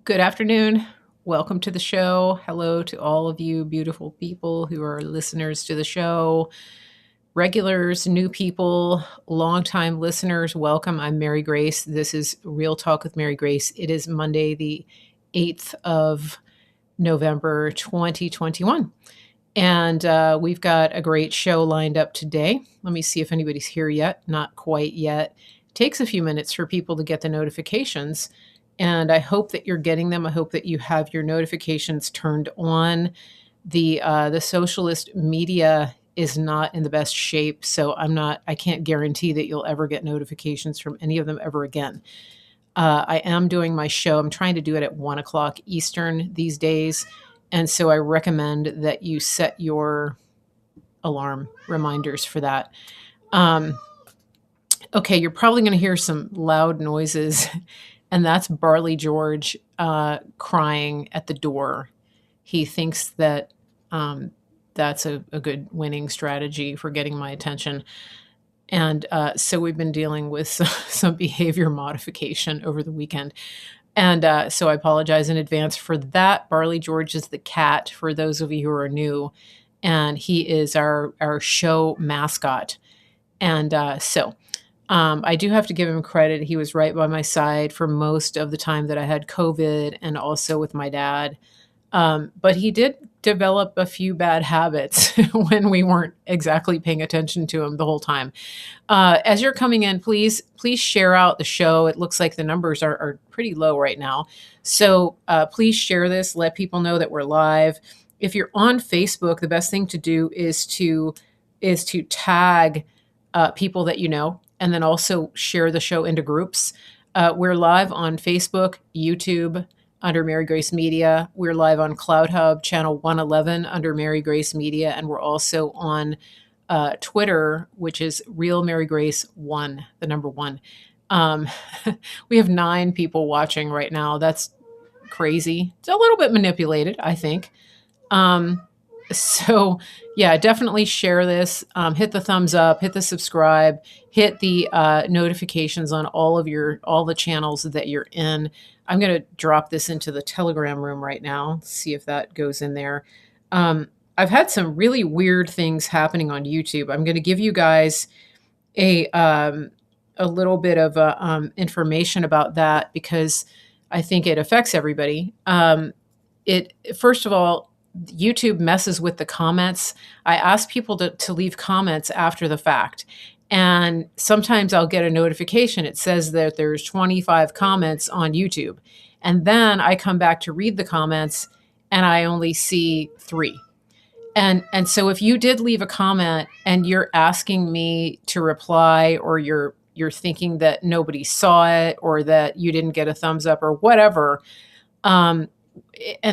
Good afternoon. Welcome to the show. Hello to all of you beautiful people who are listeners to the show. Regulars, new people, longtime listeners, welcome. I'm Mary Grace. This is Real Talk with Mary Grace. It is Monday, the 8th of November, 2021. And we've got a great show lined up today. Let me see if anybody's here yet. Not quite yet. It takes a few minutes for people to get the notifications. And I hope that you're getting them. I hope that you have your notifications turned on. The socialist media is not in the best shape, so I can't guarantee that you'll ever get notifications from any of them ever again. I am doing my show. I'm trying to do it at 1 o'clock Eastern these days. And so I recommend that you set your alarm reminders for that. Okay, you're probably going to hear some loud noises, and that's Barley George crying at the door. He thinks that that's a good winning strategy for getting my attention. And so we've been dealing with some behavior modification over the weekend. And so I apologize in advance for that. Barley George is the cat, for those of you who are new, and he is our show mascot. And so I do have to give him credit. He was right by my side for most of the time that I had COVID and also with my dad. But he did develop a few bad habits when we weren't exactly paying attention to him the whole time. As you're coming in, please share out the show. It looks like the numbers are pretty low right now. So please share this. Let people know that we're live. If you're on Facebook, the best thing to do is to tag people that you know, and then also share the show into groups. We're live on Facebook, YouTube, under Mary Grace Media. We're live on Cloud Hub, channel 111 under Mary Grace Media, and we're also on Twitter, which is Real Mary Grace 1, the number 1. We have 9 people watching right now. That's crazy. It's a little bit manipulated, I think. So yeah, definitely share this. Hit the thumbs up, hit the subscribe, hit the notifications on all the channels that you're in. I'm going to drop this into the Telegram room right now. See if that goes in there. I've had some really weird things happening on YouTube. I'm going to give you guys a little bit of information about that because I think it affects everybody. First of all, YouTube messes with the comments. I ask people to leave comments after the fact. And sometimes I'll get a notification. It says that there's 25 comments on YouTube. And then I come back to read the comments and I only see 3. And so if you did leave a comment and you're asking me to reply, or you're thinking that nobody saw it, or that you didn't get a thumbs up or whatever, and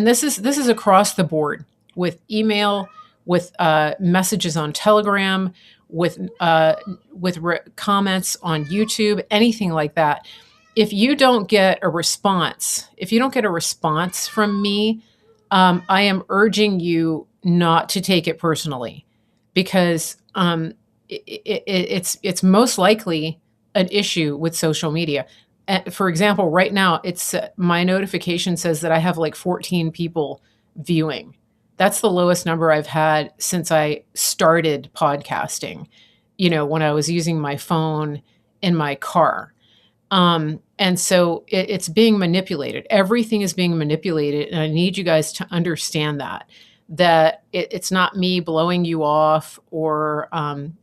this is across the board, with email, with messages on Telegram, with comments on YouTube, anything like that. If you don't get a response, from me, I am urging you not to take it personally, because it's most likely an issue with social media. For example, right now, it's my notification says that I have like 14 people viewing. That's the lowest number I've had since I started podcasting, when I was using my phone in my car. And so it's being manipulated. Everything is being manipulated. And I need you guys to understand that it's not me blowing you off or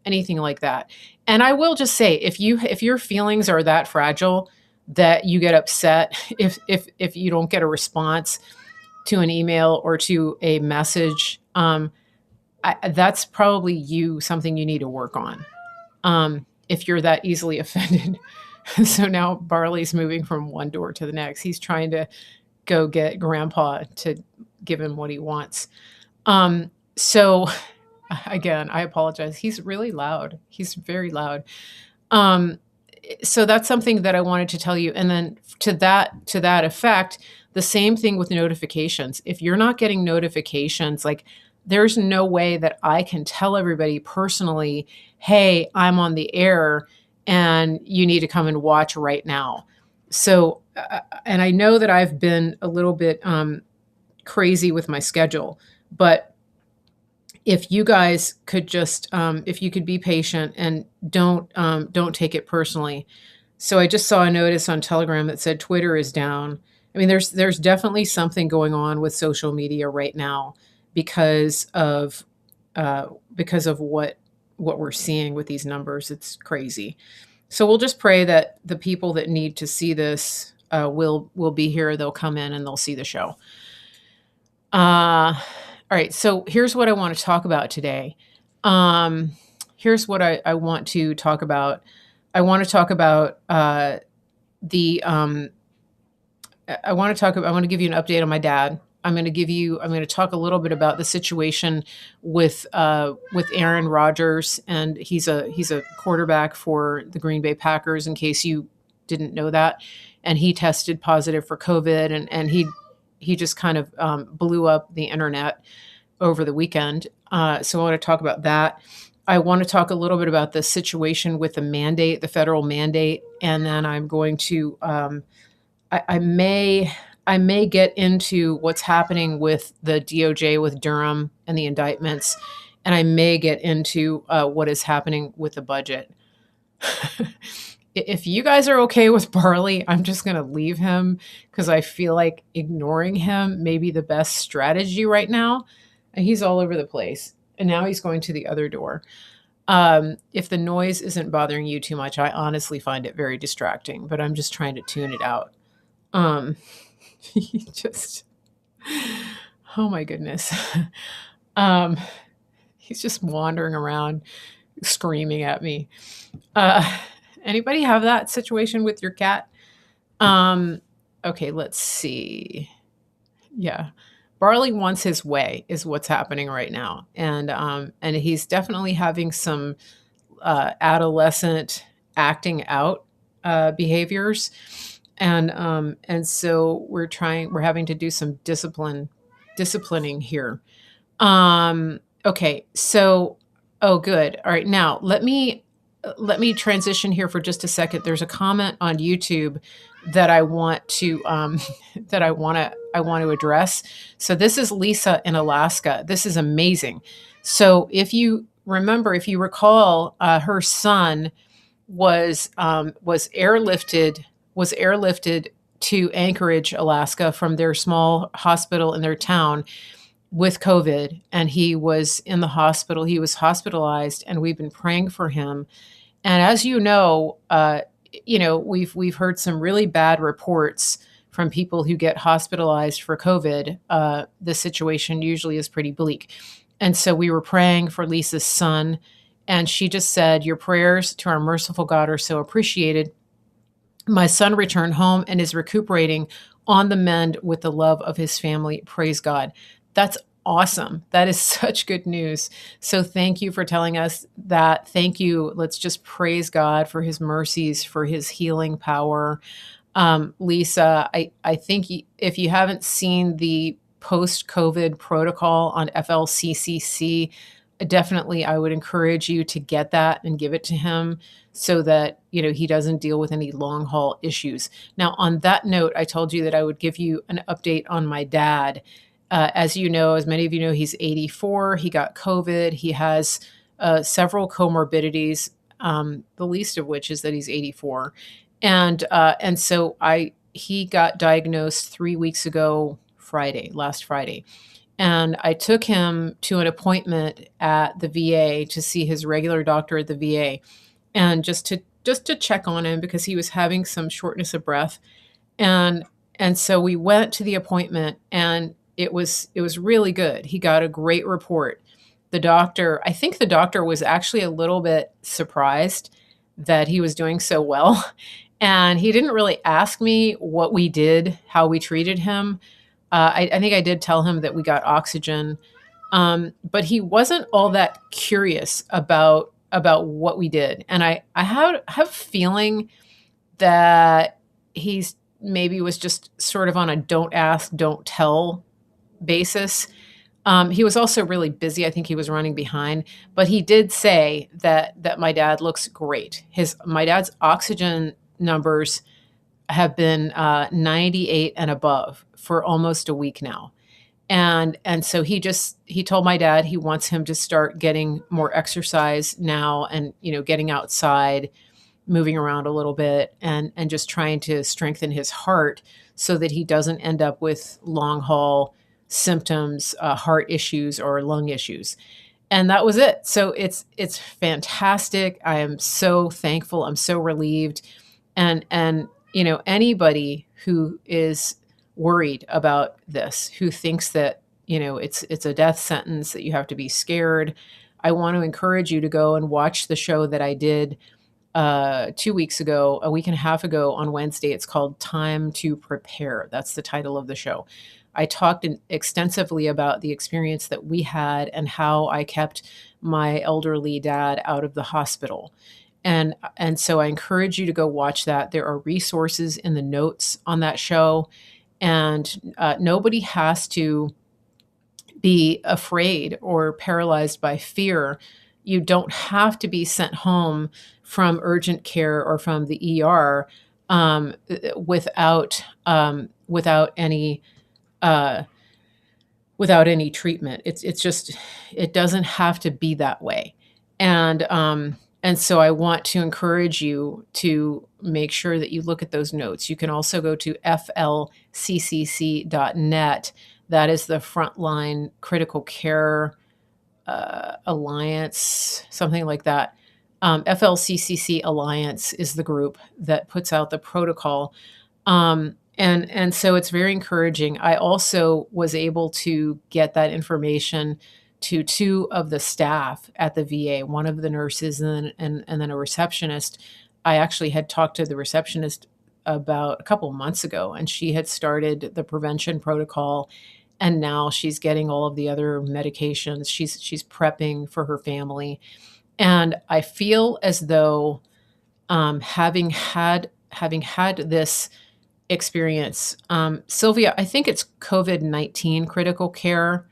anything like that. And I will just say, if your feelings are that fragile that you get upset if you don't get a response to an email or to a message, that's probably something you need to work on, if you're that easily offended. So now Barley's moving from one door to the next. He's trying to go get Grandpa to give him what he wants. So again, I apologize. He's really loud. He's very loud. So that's something that I wanted to tell you. And then to that effect, the same thing with notifications. If you're not getting notifications, like, there's no way that I can tell everybody personally, hey, I'm on the air and you need to come and watch right now. So and I know that I've been a little bit crazy with my schedule, but if you guys could just, if you could be patient and don't take it personally. So I just saw a notice on Telegram that said Twitter is down. I mean, there's definitely something going on with social media right now because of what we're seeing with these numbers. It's crazy. So we'll just pray that the people that need to see this will be here. They'll come in and they'll see the show. All right. So here's what I want to talk about today. Here's what I want to talk about. I want to talk about the. I want to give you an update on my dad. I'm going to talk a little bit about the situation with Aaron Rodgers, and he's a quarterback for the Green Bay Packers. In case you didn't know that, and he tested positive for COVID, and he just kind of blew up the internet over the weekend. So I want to talk about that. I want to talk a little bit about the situation with the mandate, the federal mandate, and then I'm going to I may get into what's happening with the DOJ with Durham and the indictments, and I may get into what is happening with the budget. If you guys are okay with Barley, I'm just going to leave him because I feel like ignoring him may be the best strategy right now. And he's all over the place. And now he's going to the other door. If the noise isn't bothering you too much, I honestly find it very distracting, but I'm just trying to tune it out. He just, oh my goodness. He's just wandering around screaming at me. Anybody have that situation with your cat? Okay, let's see. Yeah. Barley wants his way is what's happening right now. And he's definitely having some adolescent acting out behaviors. And so we're having to do some disciplining here. Okay. So, oh, good. All right. Now let me transition here for just a second. There's a comment on YouTube that I want to address. So this is Lisa in Alaska. This is amazing. So if you recall, her son was airlifted to Anchorage, Alaska, from their small hospital in their town with COVID, and he was in the hospital. He was hospitalized, and we've been praying for him. And as you know, we've heard some really bad reports from people who get hospitalized for COVID. The situation usually is pretty bleak. And so we were praying for Lisa's son, and she just said, "Your prayers to our merciful God are so appreciated. My son returned home and is recuperating on the mend with the love of his family. Praise God." That's awesome. That is such good news. So thank you for telling us that. Thank you. Let's just praise God for his mercies, for his healing power. Lisa, I think if you haven't seen the post-COVID protocol on FLCCC, definitely I would encourage you to get that and give it to him so that, he doesn't deal with any long haul issues. Now, on that note, I told you that I would give you an update on my dad. As many of you know, he's 84. He got COVID. He has several comorbidities, the least of which is that he's 84. And so he got diagnosed 3 weeks ago, last Friday. And I took him to an appointment at the VA to see his regular doctor at the VA, and just to check on him because he was having some shortness of breath. And so we went to the appointment, and it was really good. He got a great report. I think the doctor was actually a little bit surprised that he was doing so well. And he didn't really ask me what we did, how we treated him. I think I did tell him that we got oxygen, but he wasn't all that curious about what we did. And I have a feeling that he's maybe was just sort of on a don't ask, don't tell basis. He was also really busy. I think he was running behind, but he did say that my dad looks great. My dad's oxygen numbers have been 98 and above for almost a week now. And so he told my dad he wants him to start getting more exercise now, and getting outside, moving around a little bit, and just trying to strengthen his heart so that he doesn't end up with long haul symptoms, heart issues or lung issues. And that was it. So it's fantastic. I am so thankful. I'm so relieved. And anybody who is worried about this, who thinks that it's a death sentence, that you have to be scared, I want to encourage you to go and watch the show that I did 2 weeks ago, a week and a half ago on Wednesday. It's called Time to Prepare. That's the title of the show. I talked extensively about the experience that we had and how I kept my elderly dad out of the hospital. And so I encourage you to go watch that. There are resources in the notes on that show, and nobody has to be afraid or paralyzed by fear. You don't have to be sent home from urgent care or from the ER without any treatment. It's just, it doesn't have to be that way. And so I want to encourage you to make sure that you look at those notes. You can also go to flccc.net. That is the Frontline Critical Care Alliance, something like that. FLCCC Alliance is the group that puts out the protocol. And so it's very encouraging. I also was able to get that information to two of the staff at the VA, one of the nurses and then a receptionist. I actually had talked to the receptionist about a couple of months ago, and she had started the prevention protocol, and now she's getting all of the other medications. She's prepping for her family. And I feel as though having had this experience, Sylvia, I think it's COVID-19 critical care.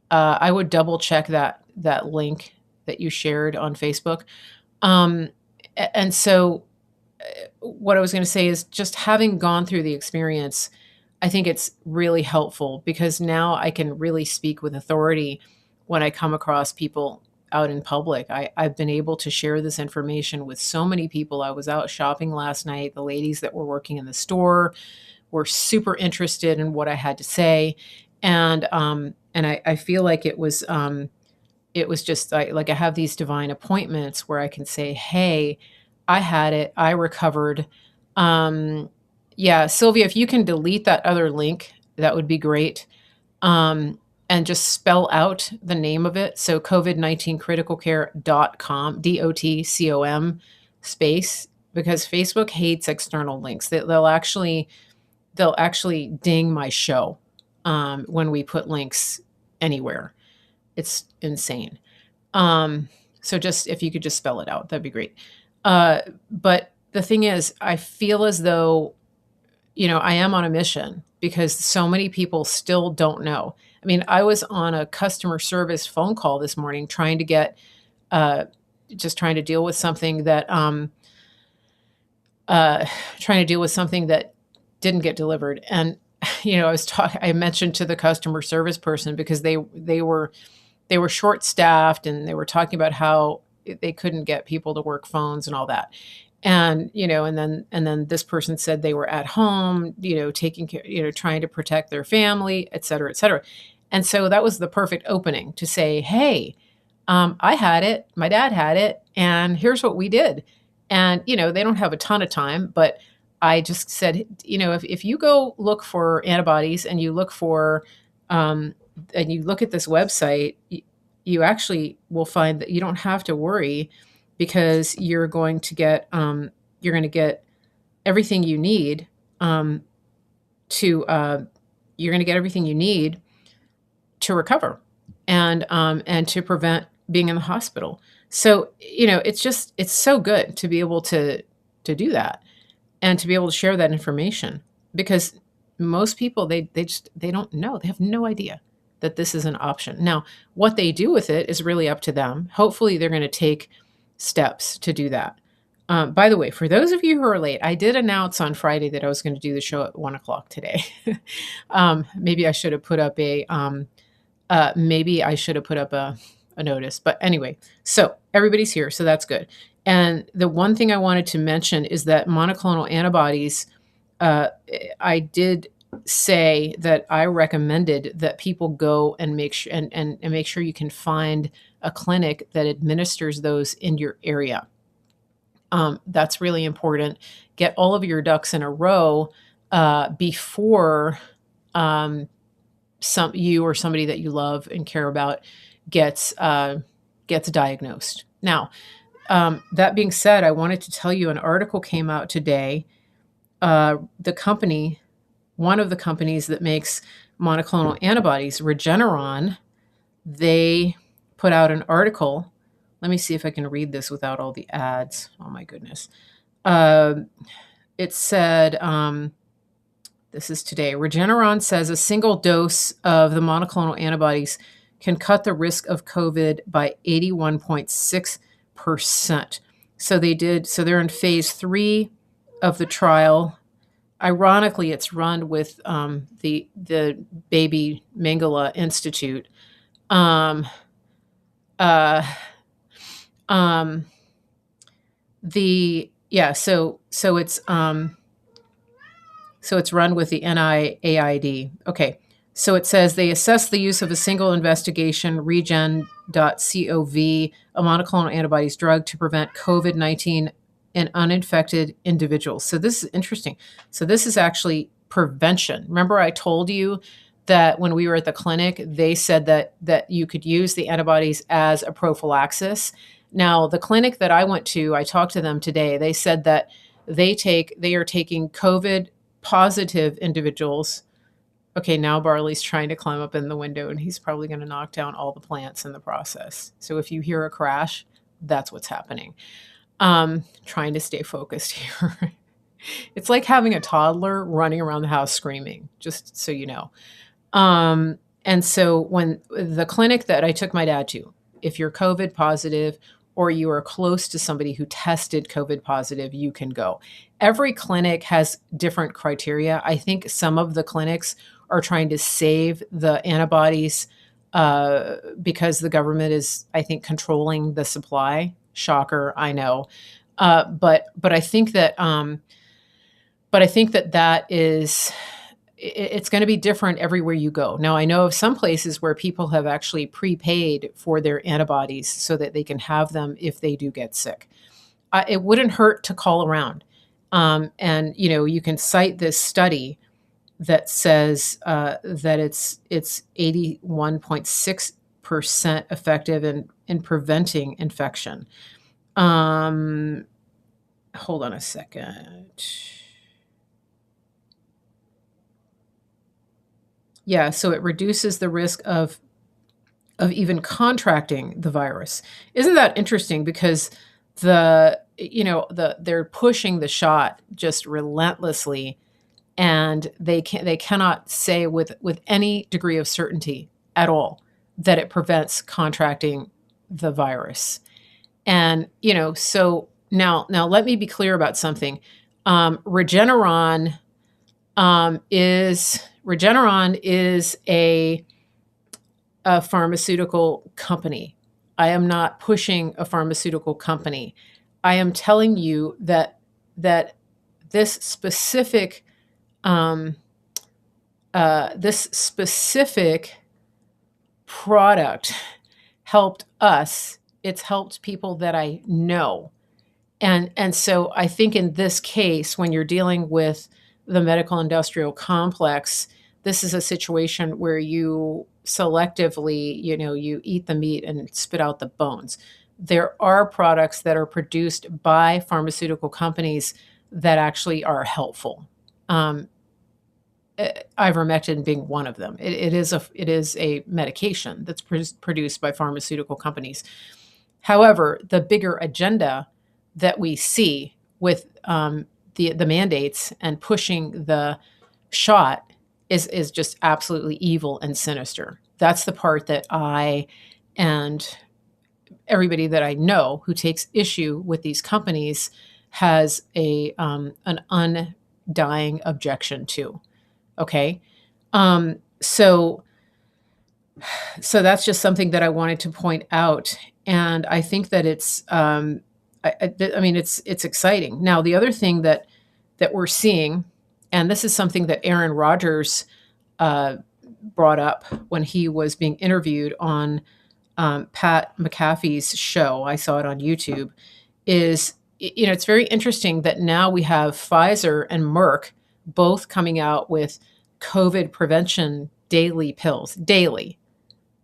I would double check that link that you shared on Facebook. And so what I was going to say is, just having gone through the experience, I think it's really helpful, because now I can really speak with authority when I come across people out in public. I've been able to share this information with so many people. I was out shopping last night. The ladies that were working in the store were super interested in what I had to say. And I feel like it was just like I have these divine appointments where I can say, hey, I had it, I recovered. Yeah, Sylvia, if you can delete that other link, that would be great. And just spell out the name of it. So covid19criticalcare.com, DOTCOM space, because Facebook hates external links. They'll actually ding my show when we put links anywhere. It's insane. So just, if you could just spell it out, that'd be great. But the thing is, I feel as though, I am on a mission, because so many people still don't know. I mean, I was on a customer service phone call this morning trying to get, just trying to deal with something that, didn't get delivered. And, I mentioned to the customer service person, because they were short staffed, and they were talking about how they couldn't get people to work phones and all that. And, and then this person said they were at home, taking care, trying to protect their family, et cetera, et cetera. And so that was the perfect opening to say, hey, I had it, my dad had it, and here's what we did. And, they don't have a ton of time, but I just said, if you go look for antibodies, and you look for, and you look at this website, you actually will find that you don't have to worry, because you're going to get everything you need to recover and to prevent being in the hospital. So, it's so good to be able to do that, and to be able to share that information, because most people, they don't know. They have no idea that this is an option. Now, what they do with it is really up to them. Hopefully they're going to take steps to do that. By the way, for those of you who are late, I did announce on Friday that I was going to do the show at 1 o'clock today. Maybe I should have put up a notice. But anyway, so everybody's here, so that's good. And the one thing I wanted to mention is that monoclonal antibodies, I did say that I recommended that people go and make sure and make sure you can find a clinic that administers those in your area. That's really important. Get all of your ducks in a row before you or somebody that you love and care about gets diagnosed. Now, that being said, I wanted to tell you an article came out today. One of the companies that makes monoclonal antibodies, Regeneron, they put out an article. Let me see if I can read this without all the ads. Oh my goodness. It said, this is today. Regeneron says a single dose of the monoclonal antibodies can cut the risk of COVID by 81.6%. So they're in phase 3 of the trial. Ironically, it's run with the Baby Mangala Institute. So it's run with the NIAID. Okay. So it says they assess the use of a single investigation, regen.cov, a monoclonal antibodies drug to prevent COVID-19 in uninfected individuals. So this is interesting. So this is actually prevention. Remember I told you that when we were at the clinic, they said that you could use the antibodies as a prophylaxis. Now, the clinic that I went to, I talked to them today. They said that they are taking COVID positive individuals. Okay, now Barley's trying to climb up in the window and he's probably going to knock down all the plants in the process. So if you hear a crash, that's what's happening. Trying to stay focused here. It's like having a toddler running around the house screaming, just so you know. And so when the clinic that I took my dad to, if you're COVID positive or you are close to somebody who tested COVID positive, you can go. Every clinic has different criteria. I think some of the clinics are trying to save the antibodies because the government is, I think, controlling the supply. Shocker, I know. But I think that it's going to be different everywhere you go. Now, I know of some places where people have actually prepaid for their antibodies so that they can have them if they do get sick. It wouldn't hurt to call around. And, you can cite this study that says that it's 81.6% effective in preventing infection. Hold on a second. Yeah, so it reduces the risk of even contracting the virus. Isn't that interesting? Because they're pushing the shot just relentlessly, and they cannot say with any degree of certainty at all that it prevents contracting the virus. And so now let me be clear about something. Regeneron is a pharmaceutical company. I am not pushing a pharmaceutical company. I am telling you that this specific product helped us. It's helped people that I know. And so I think in this case, when you're dealing with the medical industrial complex, this is a situation where you selectively, you eat the meat and spit out the bones. There are products that are produced by pharmaceutical companies that actually are helpful. Ivermectin being one of them. It is a medication that's produced by pharmaceutical companies. However, the bigger agenda that we see with the mandates and pushing the shot is just absolutely evil and sinister. That's the part that I and everybody that I know who takes issue with these companies has an undying objection to. Okay, um, so so that's just something that I wanted to point out, and I think that I mean, it's exciting. Now, the other thing that we're seeing, and this is something that Aaron Rodgers uh, brought up when he was being interviewed on Pat McAfee's show. I saw it on YouTube. Is it's very interesting that now we have Pfizer and Merck both coming out with COVID prevention daily pills, daily,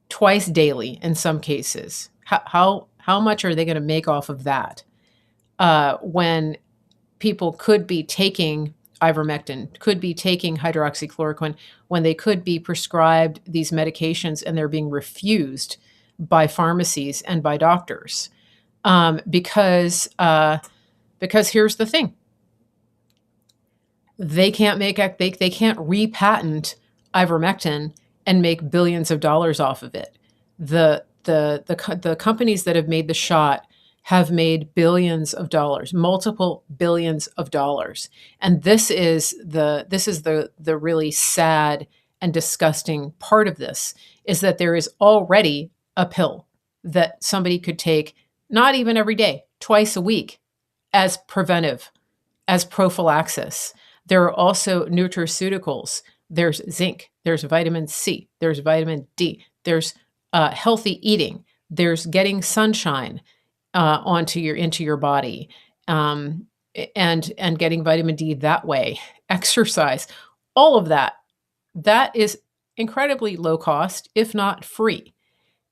twice daily in some cases. How much are they going to make off of that when people could be taking ivermectin, could be taking hydroxychloroquine, when they could be prescribed these medications and they're being refused by pharmacies and by doctors? Because here's the thing: they can't they can't repatent ivermectin and make billions of dollars off of it. The companies that have made the shot have made billions of dollars, multiple billions of dollars. And this is the really sad and disgusting part of this, is that there is already a pill that somebody could take, not even every day, twice a week, as preventive, as prophylaxis. There are also nutraceuticals. There's zinc, there's vitamin C, there's vitamin D, there's healthy eating, there's getting sunshine into your body, and getting vitamin D that way, exercise, all of that is incredibly low cost, if not free.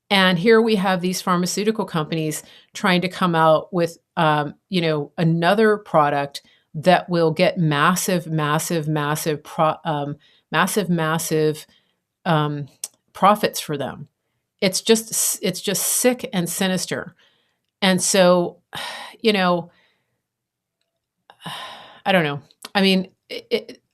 And here we have these pharmaceutical companies trying to come out with, another product that will get massive profits for them. It's just sick and sinister. And so, you know, I don't know. I mean,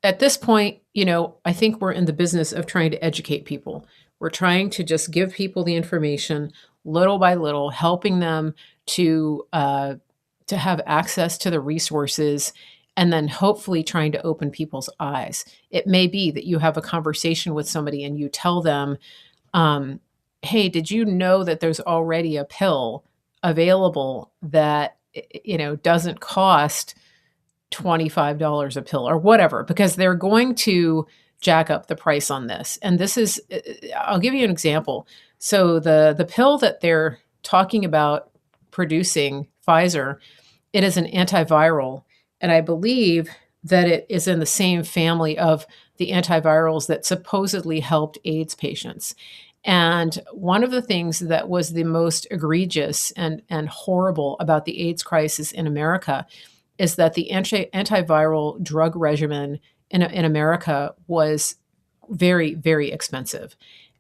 at this point, I think we're in the business of trying to educate people. We're trying to just give people the information little by little, helping them to have access to the resources, and then hopefully trying to open people's eyes. It may be that you have a conversation with somebody and you tell them, um, "Hey, did you know that there's already a pill available that doesn't cost $25 a pill," or whatever, because they're going to jack up the price on this. And this is, I'll give you an example. So the pill that they're talking about producing, Pfizer, it is an antiviral, and I believe that it is in the same family of the antivirals that supposedly helped AIDS patients. And one of the things that was the most egregious and horrible about the AIDS crisis in America is that the antiviral drug regimen in America was very, very expensive,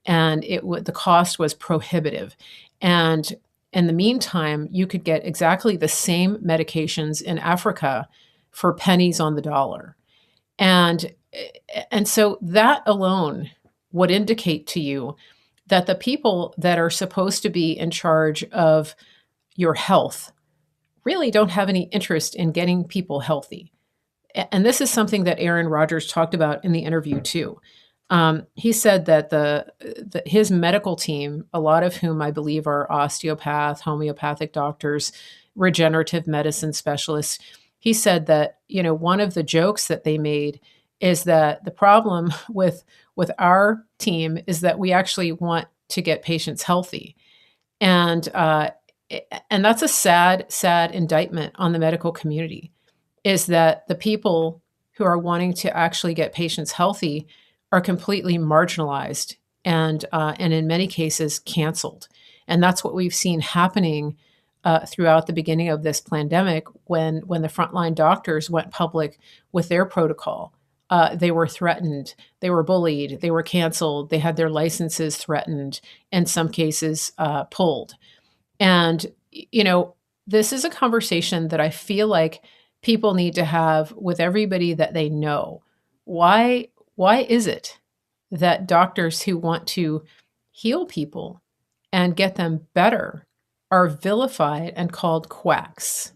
and the cost was prohibitive. And in the meantime, you could get exactly the same medications in Africa for pennies on the dollar. And and so that alone would indicate to you that the people that are supposed to be in charge of your health really don't have any interest in getting people healthy. And this is something that Aaron Rodgers talked about in the interview too. He said that his medical team, a lot of whom I believe are osteopath, homeopathic doctors, regenerative medicine specialists, he said that one of the jokes that they made is that the problem with our team is that we actually want to get patients healthy, and and that's a sad indictment on the medical community, is that the people who are wanting to actually get patients healthy are completely marginalized and in many cases canceled. And that's what we've seen happening throughout the beginning of this pandemic, when the frontline doctors went public with their protocol. They were threatened, they were bullied, they were canceled, they had their licenses threatened, in some cases pulled. And, this is a conversation that I feel like people need to have with everybody that they know. Why is it that doctors who want to heal people and get them better are vilified and called quacks?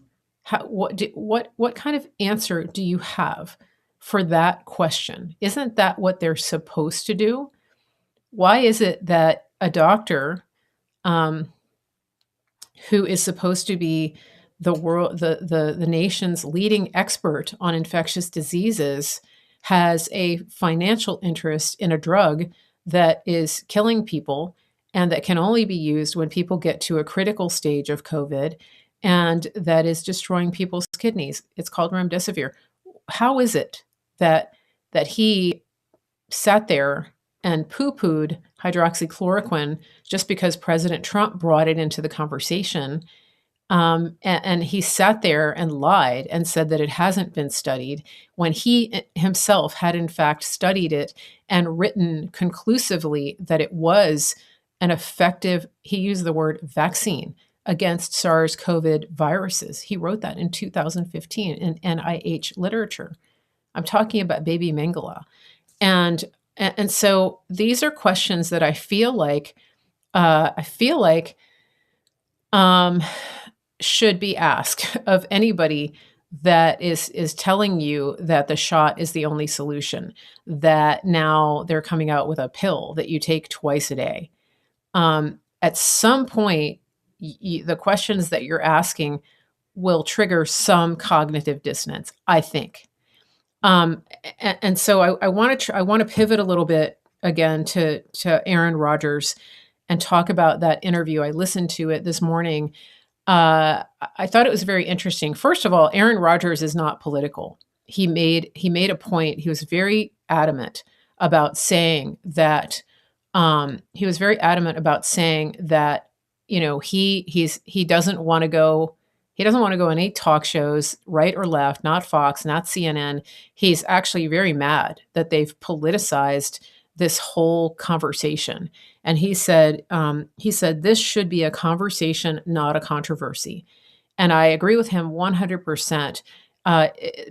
What kind of answer do you have for that question? Isn't that what they're supposed to do? Why is it that a doctor, um, who is supposed to be the nation's leading expert on infectious diseases, has a financial interest in a drug that is killing people and that can only be used when people get to a critical stage of COVID, and that is destroying people's kidneys? It's called remdesivir. How is it that he sat there and poo-pooed hydroxychloroquine just because President Trump brought it into the conversation? And he sat there and lied and said that it hasn't been studied when he himself had in fact studied it and written conclusively that it was an effective, he used the word vaccine against SARS-CoV viruses. He wrote that in 2015 in NIH literature. I'm talking about baby Mengele. And so these are questions that I feel like um, should be asked of anybody that is telling you that the shot is the only solution, that now they're coming out with a pill that you take twice a day. At some point, the questions that you're asking will trigger some cognitive dissonance, I think. And so I want to pivot a little bit again to Aaron Rodgers and talk about that interview. I listened to it this morning. I thought it was very interesting. First of all, Aaron Rodgers is not political. He made a point. He was very adamant about saying that. He doesn't want to go. He doesn't want to go on any talk shows, right or left, not Fox, not CNN. He's actually very mad that they've politicized this whole conversation. And he said, this should be a conversation, not a controversy. And I agree with him 100%.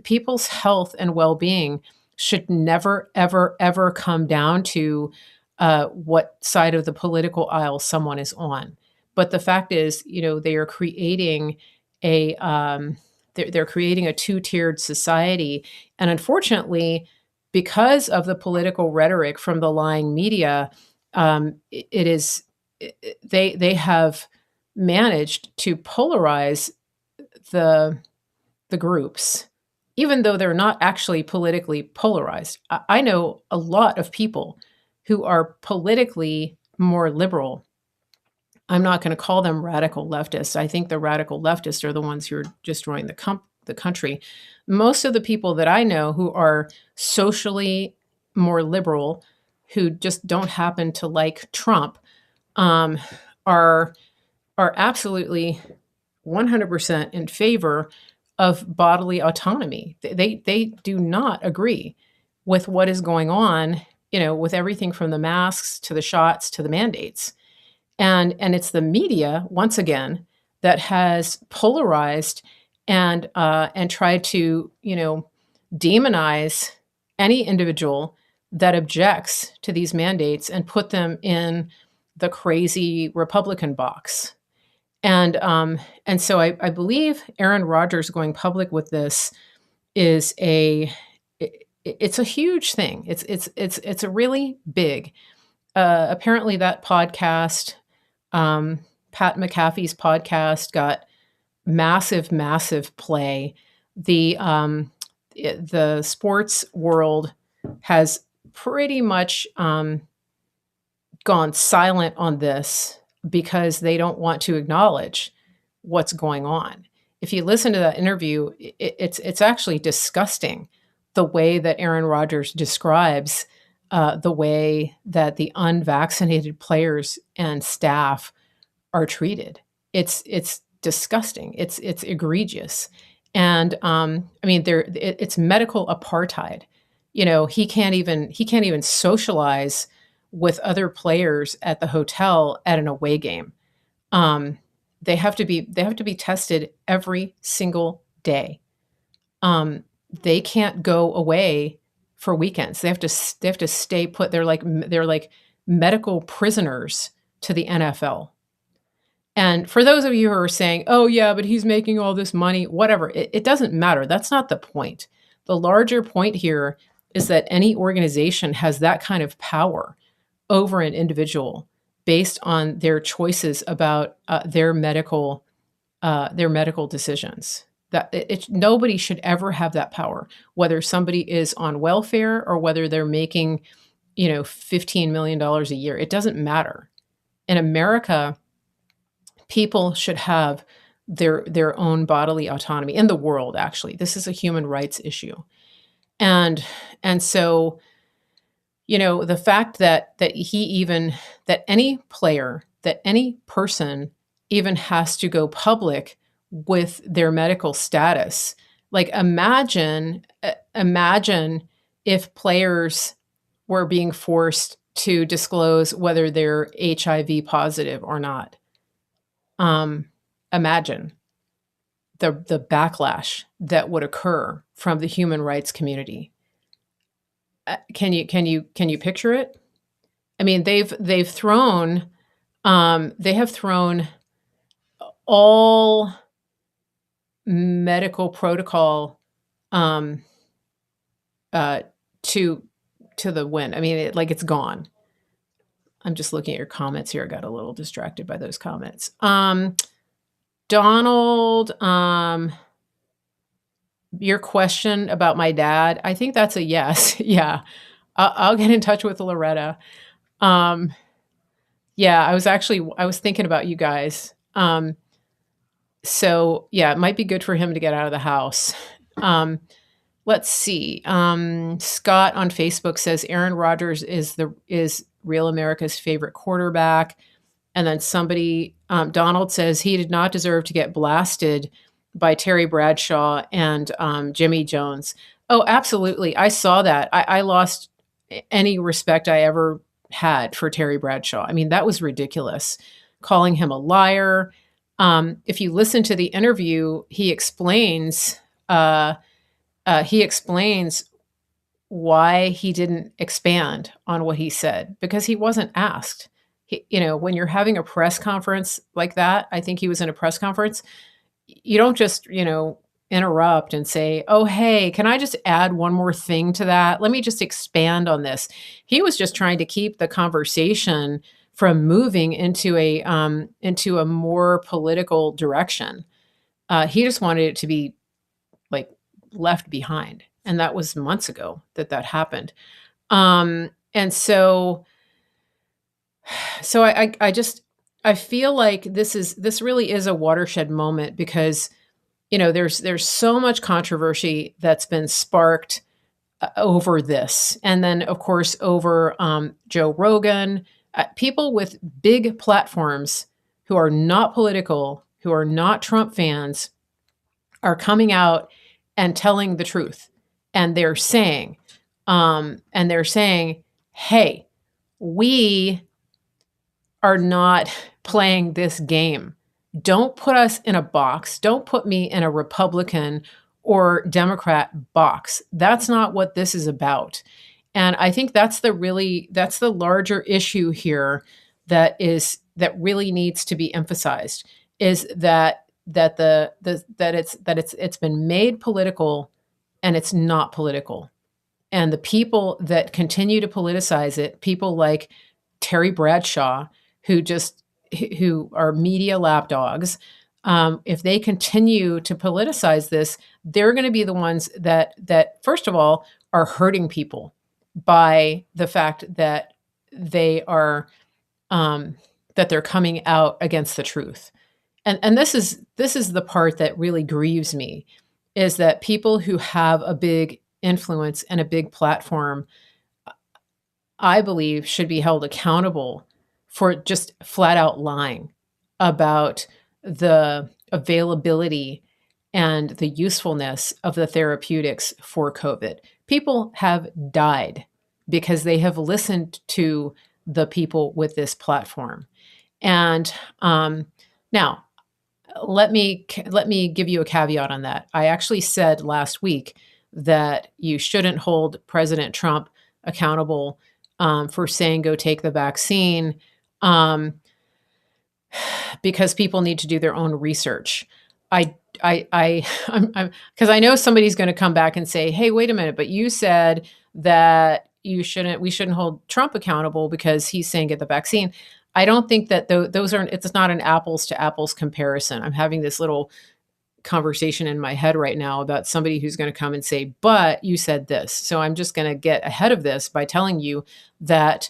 People's health and well-being should never, ever, ever come down to what side of the political aisle someone is on. But the fact is, they are creating they're creating a two-tiered society. And unfortunately, because of the political rhetoric from the lying media, they have managed to polarize the groups, even though they're not actually politically polarized. I know a lot of people who are politically more liberal. I'm not going to call them radical leftists. I think the radical leftists are the ones who are destroying the country. Most of the people that I know who are socially more liberal, who just don't happen to like Trump, are absolutely 100% in favor of bodily autonomy. They do not agree with what is going on, with everything from the masks to the shots to the mandates. And it's the media, once again, that has polarized and tried to, demonize any individual that objects to these mandates and put them in the crazy Republican box. And so I believe Aaron Rodgers going public with this is it's a huge thing. It's a really big. Apparently, that podcast, Pat McAfee's podcast, got massive play. The sports world has pretty much gone silent on this because they don't want to acknowledge what's going on. If you listen to that interview, it's actually disgusting the way that Aaron Rodgers describes the way that the unvaccinated players and staff are treated. It's disgusting. It's egregious. And it's medical apartheid. He can't even socialize with other players at the hotel at an away game. They have to be tested every single day. They can't go away for weekends. They have to stay put. They're like medical prisoners to the NFL. And for those of you who are saying, oh, yeah, but he's making all this money, whatever, it doesn't matter. That's not the point. The larger point here is that any organization has that kind of power over an individual based on their choices about their medical decisions. That nobody should ever have that power, whether somebody is on welfare or whether they're making, $15 million a year. It doesn't matter. In America, people should have their own bodily autonomy in the world. Actually, this is a human rights issue, and so the fact that any player, that any person even has to go public with their medical status. Like imagine if players were being forced to disclose whether they're HIV positive or not. Imagine the backlash that would occur from the human rights community. Can you picture it? I mean, they have thrown all medical protocol um, to the wind. I mean, it's gone. I'm just looking at your comments here. I got a little distracted by those comments. Donald, your question about my dad, I think that's a yes. Yeah. I'll get in touch with Loretta. Yeah, I was thinking about you guys. So yeah, it might be good for him to get out of the house. Let's see. Scott on Facebook says Aaron Rodgers is real America's favorite quarterback. And then somebody, Donald says he did not deserve to get blasted by Terry Bradshaw and Jimmy Jones. Oh, absolutely. I saw that. I lost any respect I ever had for Terry Bradshaw. I mean, that was ridiculous. Calling him a liar. If you listen to the interview, he explains why he didn't expand on what he said, because he wasn't asked. When you're having a press conference like that, I think he was in a press conference, you don't just, interrupt and say, oh, hey, can I just add one more thing to that? Let me just expand on this. He was just trying to keep the conversation from moving into a more political direction. He just wanted it to be like left behind. And that was months ago that happened. And so I feel like this really is a watershed moment because, there's so much controversy that's been sparked over this. And then of course, over Joe Rogan, people with big platforms who are not political, who are not Trump fans, are coming out and telling the truth. And they're saying, hey, we are not playing this game. Don't put us in a box. Don't put me in a Republican or Democrat box. That's not what this is about. And I think that's the larger issue here that really needs to be emphasized, is that it's been made political and it's not political. And the people that continue to politicize it, people like Terry Bradshaw, who are media lapdogs, if they continue to politicize this, they're going to be the ones that first of all are hurting people by the fact that they're coming out against the truth. And this is the part that really grieves me, is that people who have a big influence and a big platform, I believe, should be held accountable for just flat out lying about the availability and the usefulness of the therapeutics for COVID. People have died because they have listened to the people with this platform. And now, let me give you a caveat on that. I actually said last week that you shouldn't hold President Trump accountable for saying go take the vaccine. because people need to do their own research. I'm because I know somebody's going to come back and say, "Hey, wait a minute, but you said that we shouldn't hold Trump accountable because he's saying get the vaccine." I don't think that those aren't. It's not an apples to apples comparison. I'm having this little conversation in my head right now about somebody who's going to come and say, but you said this. So I'm just going to get ahead of this by telling you that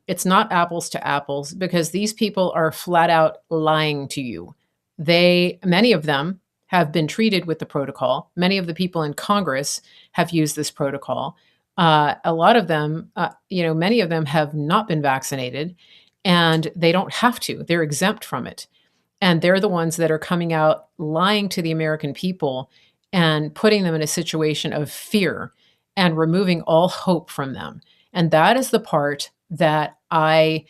it's not apples to apples because these people are flat out lying to you. Many of them have been treated with the protocol. Many of the people in Congress have used this protocol. A lot of them, many of them have not been vaccinated and they don't have to. They're exempt from it. And they're the ones that are coming out lying to the American people and putting them in a situation of fear and removing all hope from them. And that is the part that I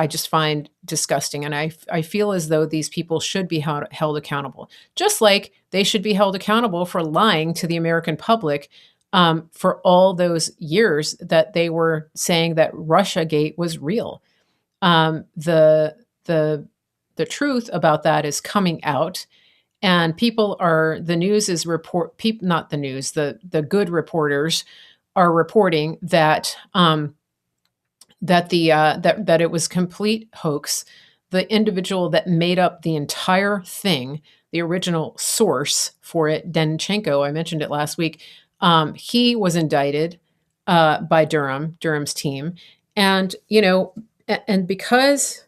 just find disgusting. And I feel as though these people should be held accountable, just like they should be held accountable for lying to the American public for all those years that they were saying that Russiagate was real. The truth about that is coming out, and the news is not the news, the good reporters are reporting that that it was complete hoax. The individual that made up the entire thing, the original source for it, Denchenko, I mentioned it last week, he was indicted by Durham's team, and and because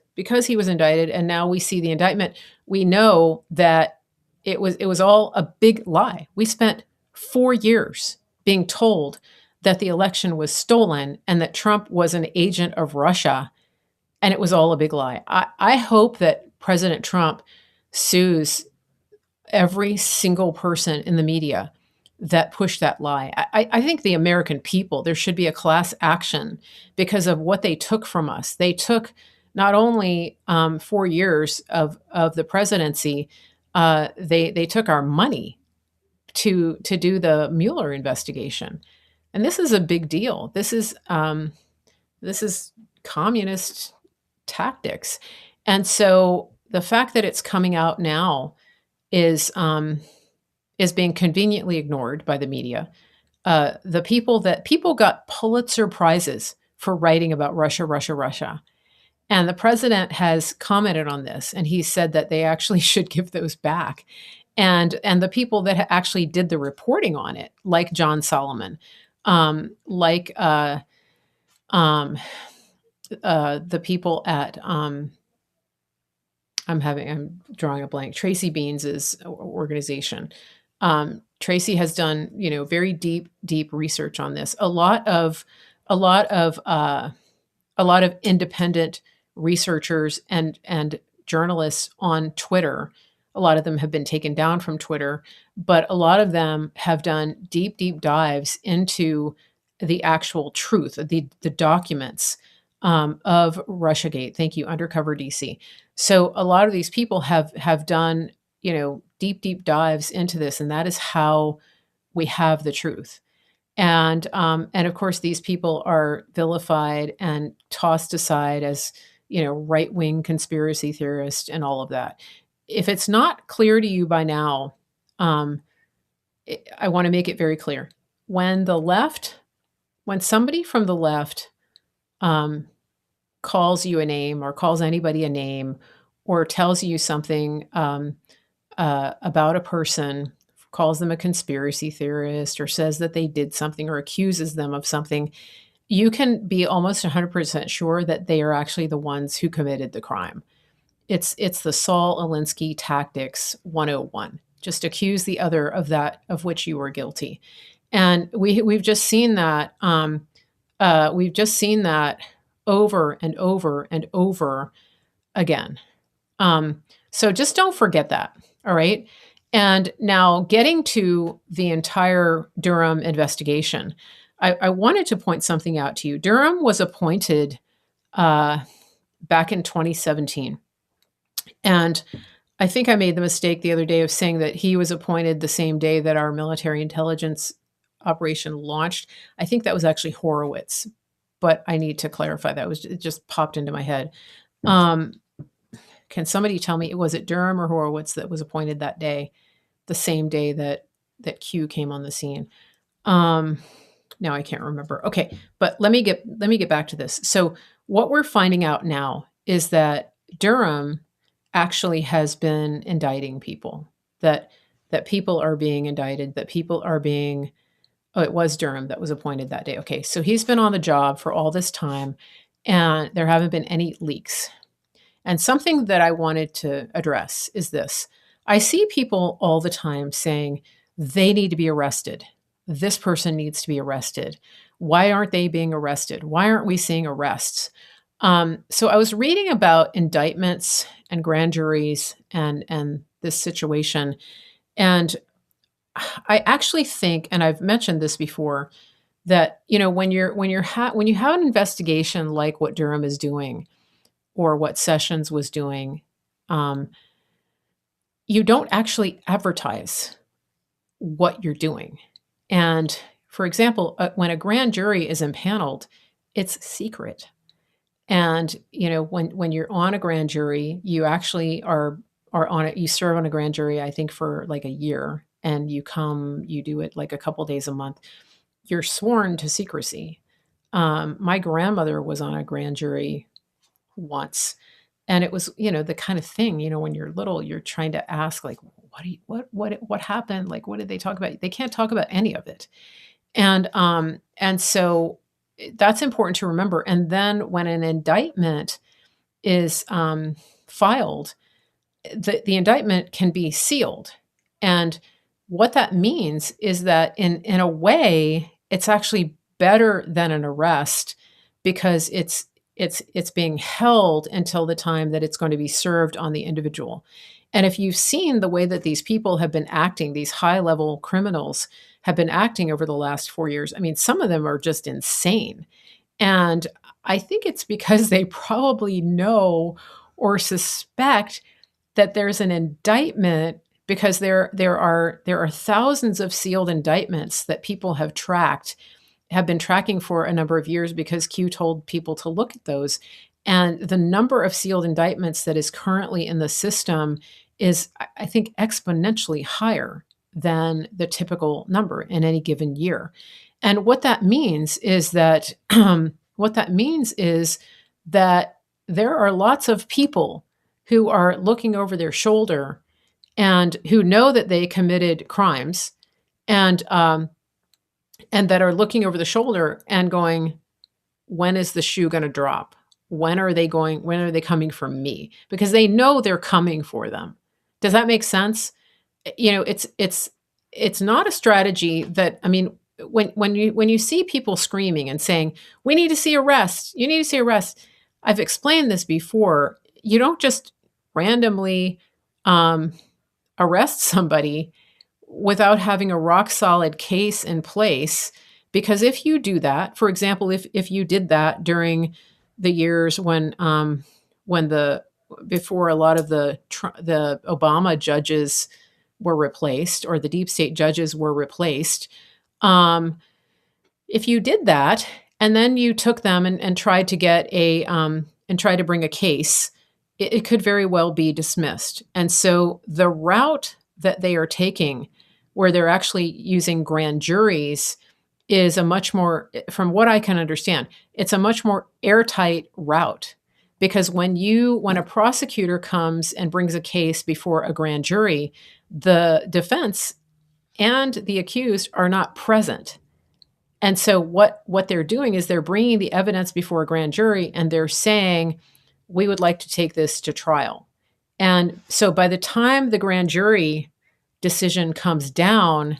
he was indicted, and now we see the indictment, we know that it was all a big lie. We spent 4 years being told that the election was stolen and that Trump was an agent of Russia, and it was all a big lie. I hope that President Trump sues every single person in the media that pushed that lie. I think the American people, there should be a class action because of what they took from us. They took not only 4 years of the presidency, they took our money to do the Mueller investigation. And this is a big deal. This is communist tactics. And so the fact that it's coming out now is being conveniently ignored by the media. The people got Pulitzer prizes for writing about Russia, Russia, Russia. And the president has commented on this, and he said that they actually should give those back. And the people that actually did the reporting on it, like John Solomon, like the people at I'm drawing a blank. Tracy Beans's organization. Tracy has done, very deep research on this. A lot of independent researchers and journalists on Twitter. A lot of them have been taken down from Twitter, but a lot of them have done deep dives into the actual truth, the documents of Russiagate. Thank you, Undercover DC. So a lot of these people have done, deep dives into this, and that is how we have the truth. And of course, these people are vilified and tossed aside as right wing conspiracy theorists and all of that. If it's not clear to you by now, I want to make it very clear. When somebody from the left calls you a name or calls anybody a name or tells you something about a person, calls them a conspiracy theorist or says that they did something or accuses them of something, you can be almost 100% sure that they are actually the ones who committed the crime. It's the Saul Alinsky tactics 101. Just accuse the other of that of which you were guilty. And we've just seen that over and over and over again. So just don't forget that. All right. And now getting to the entire Durham investigation, I wanted to point something out to you. Durham was appointed back in 2017. And I think I made the mistake the other day of saying that he was appointed the same day that our military intelligence operation launched. I think that was actually Horowitz, but I need to clarify that. It just popped into my head. Can somebody tell me, was it Durham or Horowitz that was appointed that day, the same day that Q came on the scene? Now I can't remember. Okay, but let me get back to this. So what we're finding out now is that Durham actually has been indicting people. That people are being indicted, that people are being oh, it was Durham that was appointed that day. Okay, so he's been on the job for all this time and there haven't been any leaks. And something that I wanted to address is this. I see people all the time saying they need to be arrested. This person needs to be arrested. Why aren't they being arrested? Why aren't we seeing arrests? So I was reading about indictments and grand juries and this situation, and I actually think, and I've mentioned this before, that when you have an investigation like what Durham is doing or what Sessions was doing, um, you don't actually advertise what you're doing. And for example, when a grand jury is impaneled, it's secret. And when you're on a grand jury, you actually are on it. You serve on a grand jury, I think, for like a year, and you do it like a couple days a month. You're sworn to secrecy. My grandmother was on a grand jury once, and it was, the kind of thing, when you're little, you're trying to ask, like, what happened? Like, what did they talk about? They can't talk about any of it. And so that's important to remember. And then when an indictment is filed, the indictment can be sealed. And what that means is that in a way, it's actually better than an arrest because it's being held until the time that it's going to be served on the individual. And if you've seen the way that these people have been acting, these high-level criminals have been acting over the last 4 years, I mean, some of them are just insane. And I think it's because they probably know or suspect that there's an indictment, because there are thousands of sealed indictments that people have been tracking for a number of years because Q told people to look at those. And the number of sealed indictments that is currently in the system is, I think, exponentially higher than the typical number in any given year. And what that means is that there are lots of people who are looking over their shoulder and who know that they committed crimes, and that are looking over the shoulder and going, when is the shoe going to drop? When are they coming for me? Because they know they're coming for them. Does that make sense? It's not a strategy that, I mean, when you see people screaming and saying, we need to see arrests, you need to see arrests. I've explained this before. You don't just randomly arrest somebody without having a rock solid case in place. Because if you do that, for example, if you did that during the years before a lot of the Obama judges were replaced, or the deep state judges were replaced, if you did that and then you took them and tried to get and try to bring a case, it could very well be dismissed. And so the route that they are taking, where they're actually using grand juries, is a much more, from what I can understand, it's a much more airtight route. Because when a prosecutor comes and brings a case before a grand jury, the defense and the accused are not present. And so what they're doing is they're bringing the evidence before a grand jury and they're saying, we would like to take this to trial. And so by the time the grand jury decision comes down,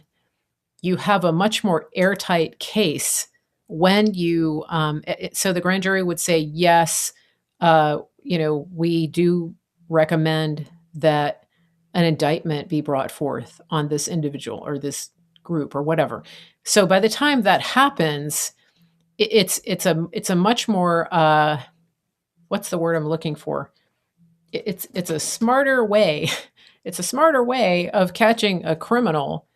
you have a much more airtight case when you, so the grand jury would say, yes, we do recommend that an indictment be brought forth on this individual or this group or whatever. So by the time that happens, it's a much more, what's the word I'm looking for? It's a smarter way. It's a smarter way of catching a criminal,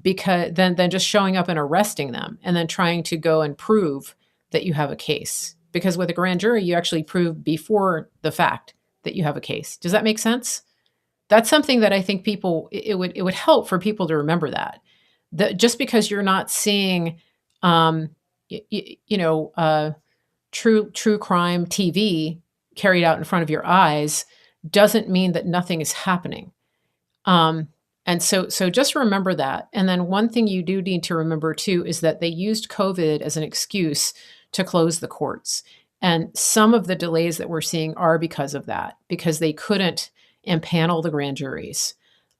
because than just showing up and arresting them and then trying to go and prove that you have a case. Because with a grand jury, you actually prove before the fact that you have a case. Does that make sense? That's something that I think it would help for people to remember that just because you're not seeing, um, you know, true crime TV carried out in front of your eyes doesn't mean that nothing is happening. Um, and so just remember that. And then one thing you do need to remember too is that they used COVID as an excuse to close the courts. And some of the delays that we're seeing are because of that, because they couldn't impanel the grand juries.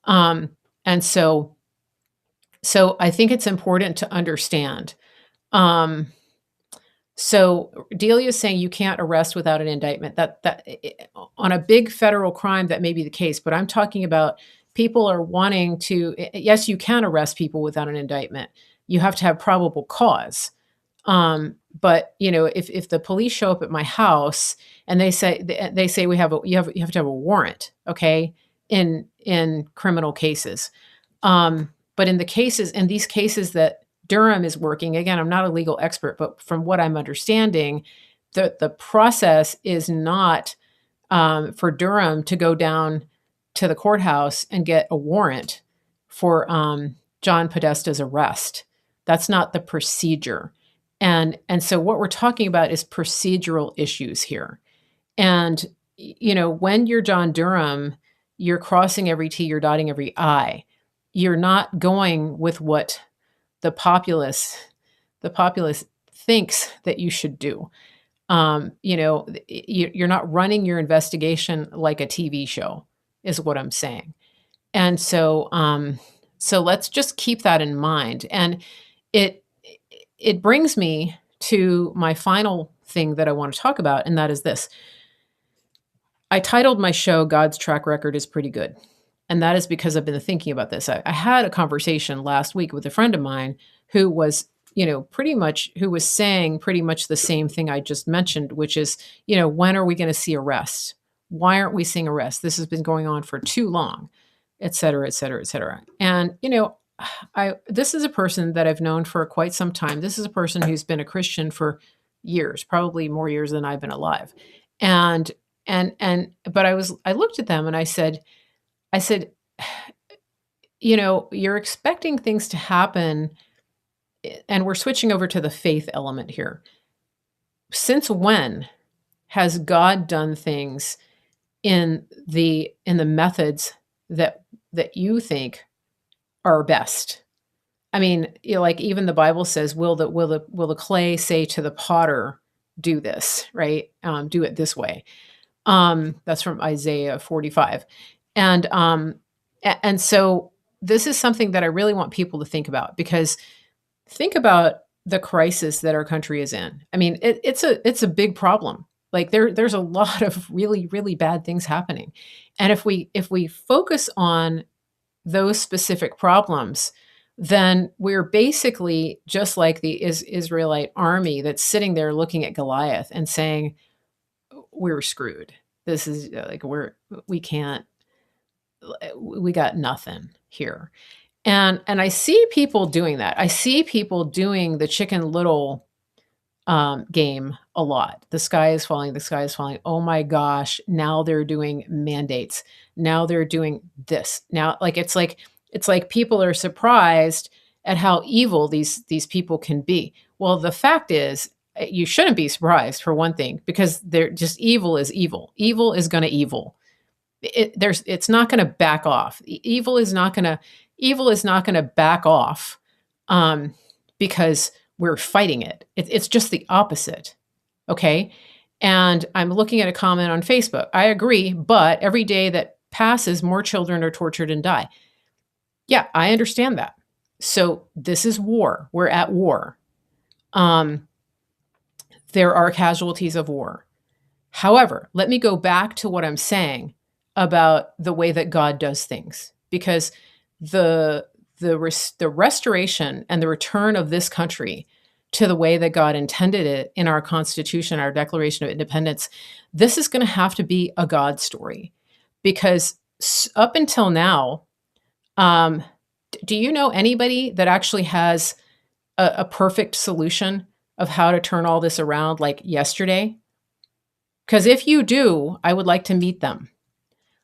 Um, and so I think it's important to understand. Um, so Delia is saying you can't arrest without an indictment. On a big federal crime, that may be the case, but I'm talking about people are wanting to. Yes, you can arrest people without an indictment. You have to have probable cause. But if the police show up at my house and they say you have to have a warrant, okay, in criminal cases. But in these cases that Durham is working, again, I'm not a legal expert, but from what I'm understanding, the process is not for Durham to go down to the courthouse and get a warrant for John Podesta's arrest. That's not the procedure. And so what we're talking about is procedural issues here. And when you're John Durham, you're crossing every T, you're dotting every I. You're not going with what the populace thinks that you should do. You're not running your investigation like a TV show, is what I'm saying. And so let's just keep that in mind. And it brings me to my final thing that I want to talk about, and that is this. I titled my show God's Track Record is Pretty Good. And that is because I've been thinking about this. I had a conversation last week with a friend of mine who was, who was saying pretty much the same thing I just mentioned, which is, when are we going to see arrests? Why aren't we seeing arrests? This has been going on for too long, et cetera, et cetera, et cetera. And, this is a person that I've known for quite some time. This is a person who's been a Christian for years, probably more years than I've been alive. But I looked at them and I said, you're expecting things to happen, and we're switching over to the faith element here. Since when has God done things in the methods that you think are best? I mean, like even the Bible says, will the clay say to the potter, do this, right? Do it this way. That's from Isaiah 45. And so this is something that I really want people to think about, because think about the crisis that our country is in. I mean, it's a big problem. Like there's a lot of really, really bad things happening. And if we focus on those specific problems, then we're basically just like the Israelite army that's sitting there looking at Goliath and saying, we're screwed. This is like, we got nothing here. And I see people doing that. I see people doing the Chicken Little game a lot. The sky is falling. The sky is falling. Oh my gosh. Now they're doing mandates. Now they're doing this. Now, it's like people are surprised at how evil these people can be. Well, the fact is, you shouldn't be surprised, for one thing, because they're just evil is evil. Evil is going to evil. It's not going to back off. Evil is not going to back off because we're fighting it. It's just the opposite. Okay. And I'm looking at a comment on Facebook. I agree, but every day that passes, more children are tortured and die. Yeah, I understand that. So this is war. We're at war. There are casualties of war. However, let me go back to what I'm saying about the way that God does things, because the restoration and the return of this country to the way that God intended it in our Constitution, our Declaration of Independence, this is going to have to be a God story, because up until now, do you know anybody that actually has a perfect solution of how to turn all this around, like yesterday? Because if you do, I would like to meet them.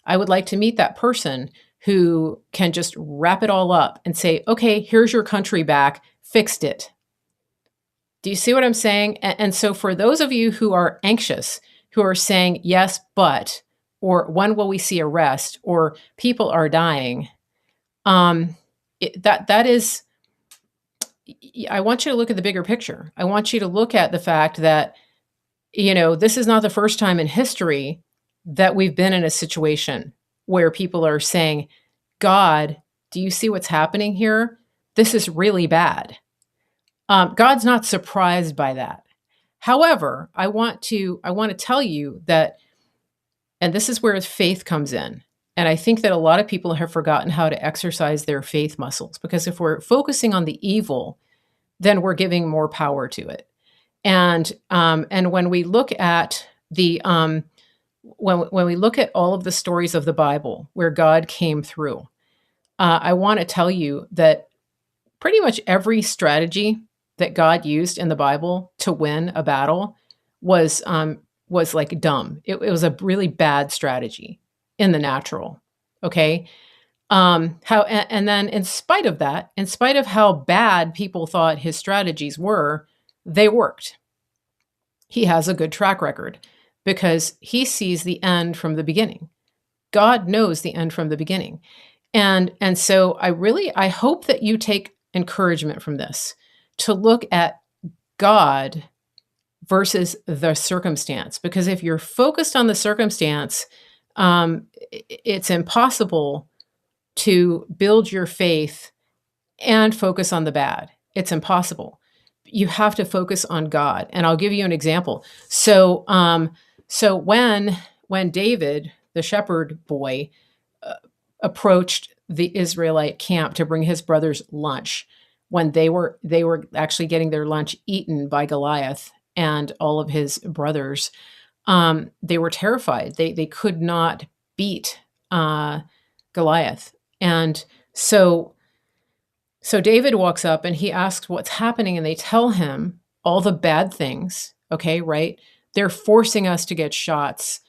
I would like to meet that person who can just wrap it all up and say, okay, here's your country back, fixed it. Do you see what I'm saying? And so for those of you who are anxious, who are saying, yes, but, or when will we see arrest, or people are dying, that is, I want you to look at the bigger picture. I want you to look at the fact that, this is not the first time in history that we've been in a situation where people are saying, God, do you see what's happening here? This is really bad. God's not surprised by that. However, I want to tell you that, and this is where faith comes in. And I think that a lot of people have forgotten how to exercise their faith muscles, because if we're focusing on the evil, then we're giving more power to it. And when we look at the when we look at all of the stories of the Bible where God came through, I want to tell you that pretty much every strategy that God used in the Bible to win a battle was like dumb. It was a really bad strategy in the natural. Okay. And then in spite of that, in spite of how bad people thought his strategies were, they worked. He has a good track record because he sees the end from the beginning. God knows the end from the beginning. And so I hope that you take encouragement from this to look at God versus the circumstance. Because if you're focused on the circumstance, it's impossible to build your faith and focus on the bad. It's impossible. You have to focus on God. And I'll give you an example. So when David, the shepherd boy, approached the Israelite camp to bring his brothers lunch, when they were actually getting their lunch eaten by Goliath and all of his brothers, they were terrified. They could not beat Goliath. And so David walks up and he asks what's happening, and they tell him all the bad things. Okay, right? They're forcing us to get shots.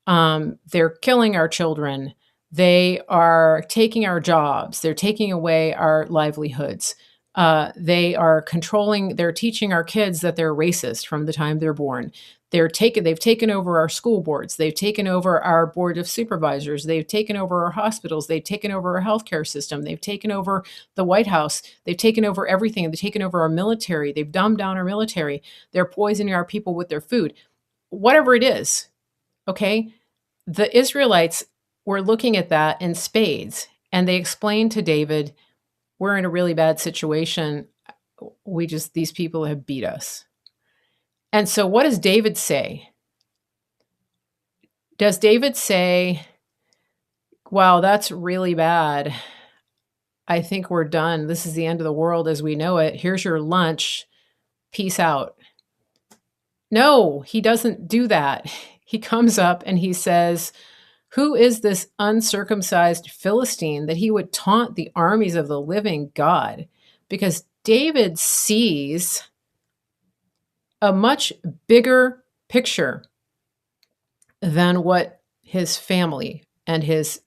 They're killing our children. They are taking our jobs. They're taking away our livelihoods. They are controlling. They're teaching our kids that they're racist from the time they're born. They've taken over our school boards. They've taken over our board of supervisors. They've taken over our hospitals. They've taken over our healthcare system. They've taken over the White House. They've taken over everything. They've taken over our military. They've dumbed down our military. They're poisoning our people with their food. Whatever it is, okay? The Israelites were looking at that in spades, and they explained to David, we're in a really bad situation. These people have beat us. And so what does David say? Does David say, wow, that's really bad. I think we're done. This is the end of the world as we know it. Here's your lunch. Peace out. No, he doesn't do that. He comes up and he says, who is this uncircumcised Philistine that he would taunt the armies of the living God? Because David sees a much bigger picture than what his family and his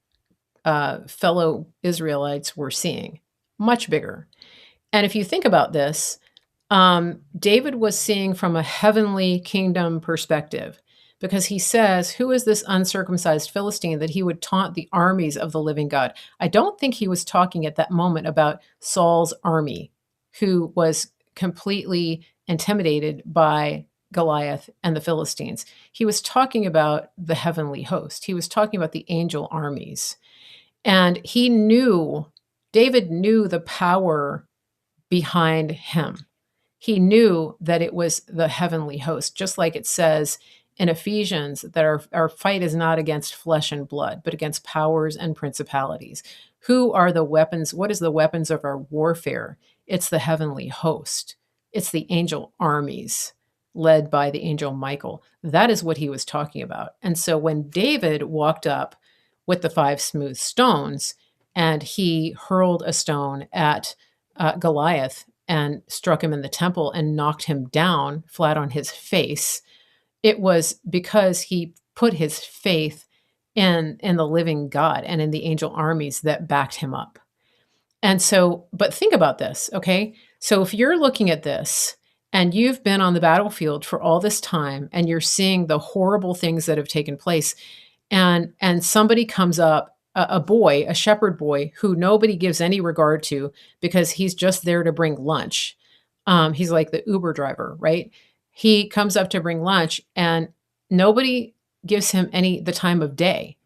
fellow Israelites were seeing. Much bigger. And if you think about this, David was seeing from a heavenly kingdom perspective, because he says, who is this uncircumcised Philistine that he would taunt the armies of the living God? I don't think he was talking at that moment about Saul's army, who was completely intimidated by Goliath and the Philistines. He was talking about the heavenly host. He was talking about the angel armies. And David knew the power behind him. He knew that it was the heavenly host, just like it says in Ephesians that our fight is not against flesh and blood, but against powers and principalities. Who are the weapons? What is the weapons of our warfare? It's the heavenly host. It's the angel armies led by the angel Michael. That is what he was talking about. And so when David walked up with the 5 smooth stones and he hurled a stone at Goliath and struck him in the temple and knocked him down flat on his face, It was because he put his faith in the living God and in the angel armies that backed him up. And so, but think about this, okay? So if you're looking at this and you've been on the battlefield for all this time and you're seeing the horrible things that have taken place, and somebody comes up, a boy, a shepherd boy who nobody gives any regard to because he's just there to bring lunch. He's like the Uber driver, right? He comes up to bring lunch and nobody gives him the time of day.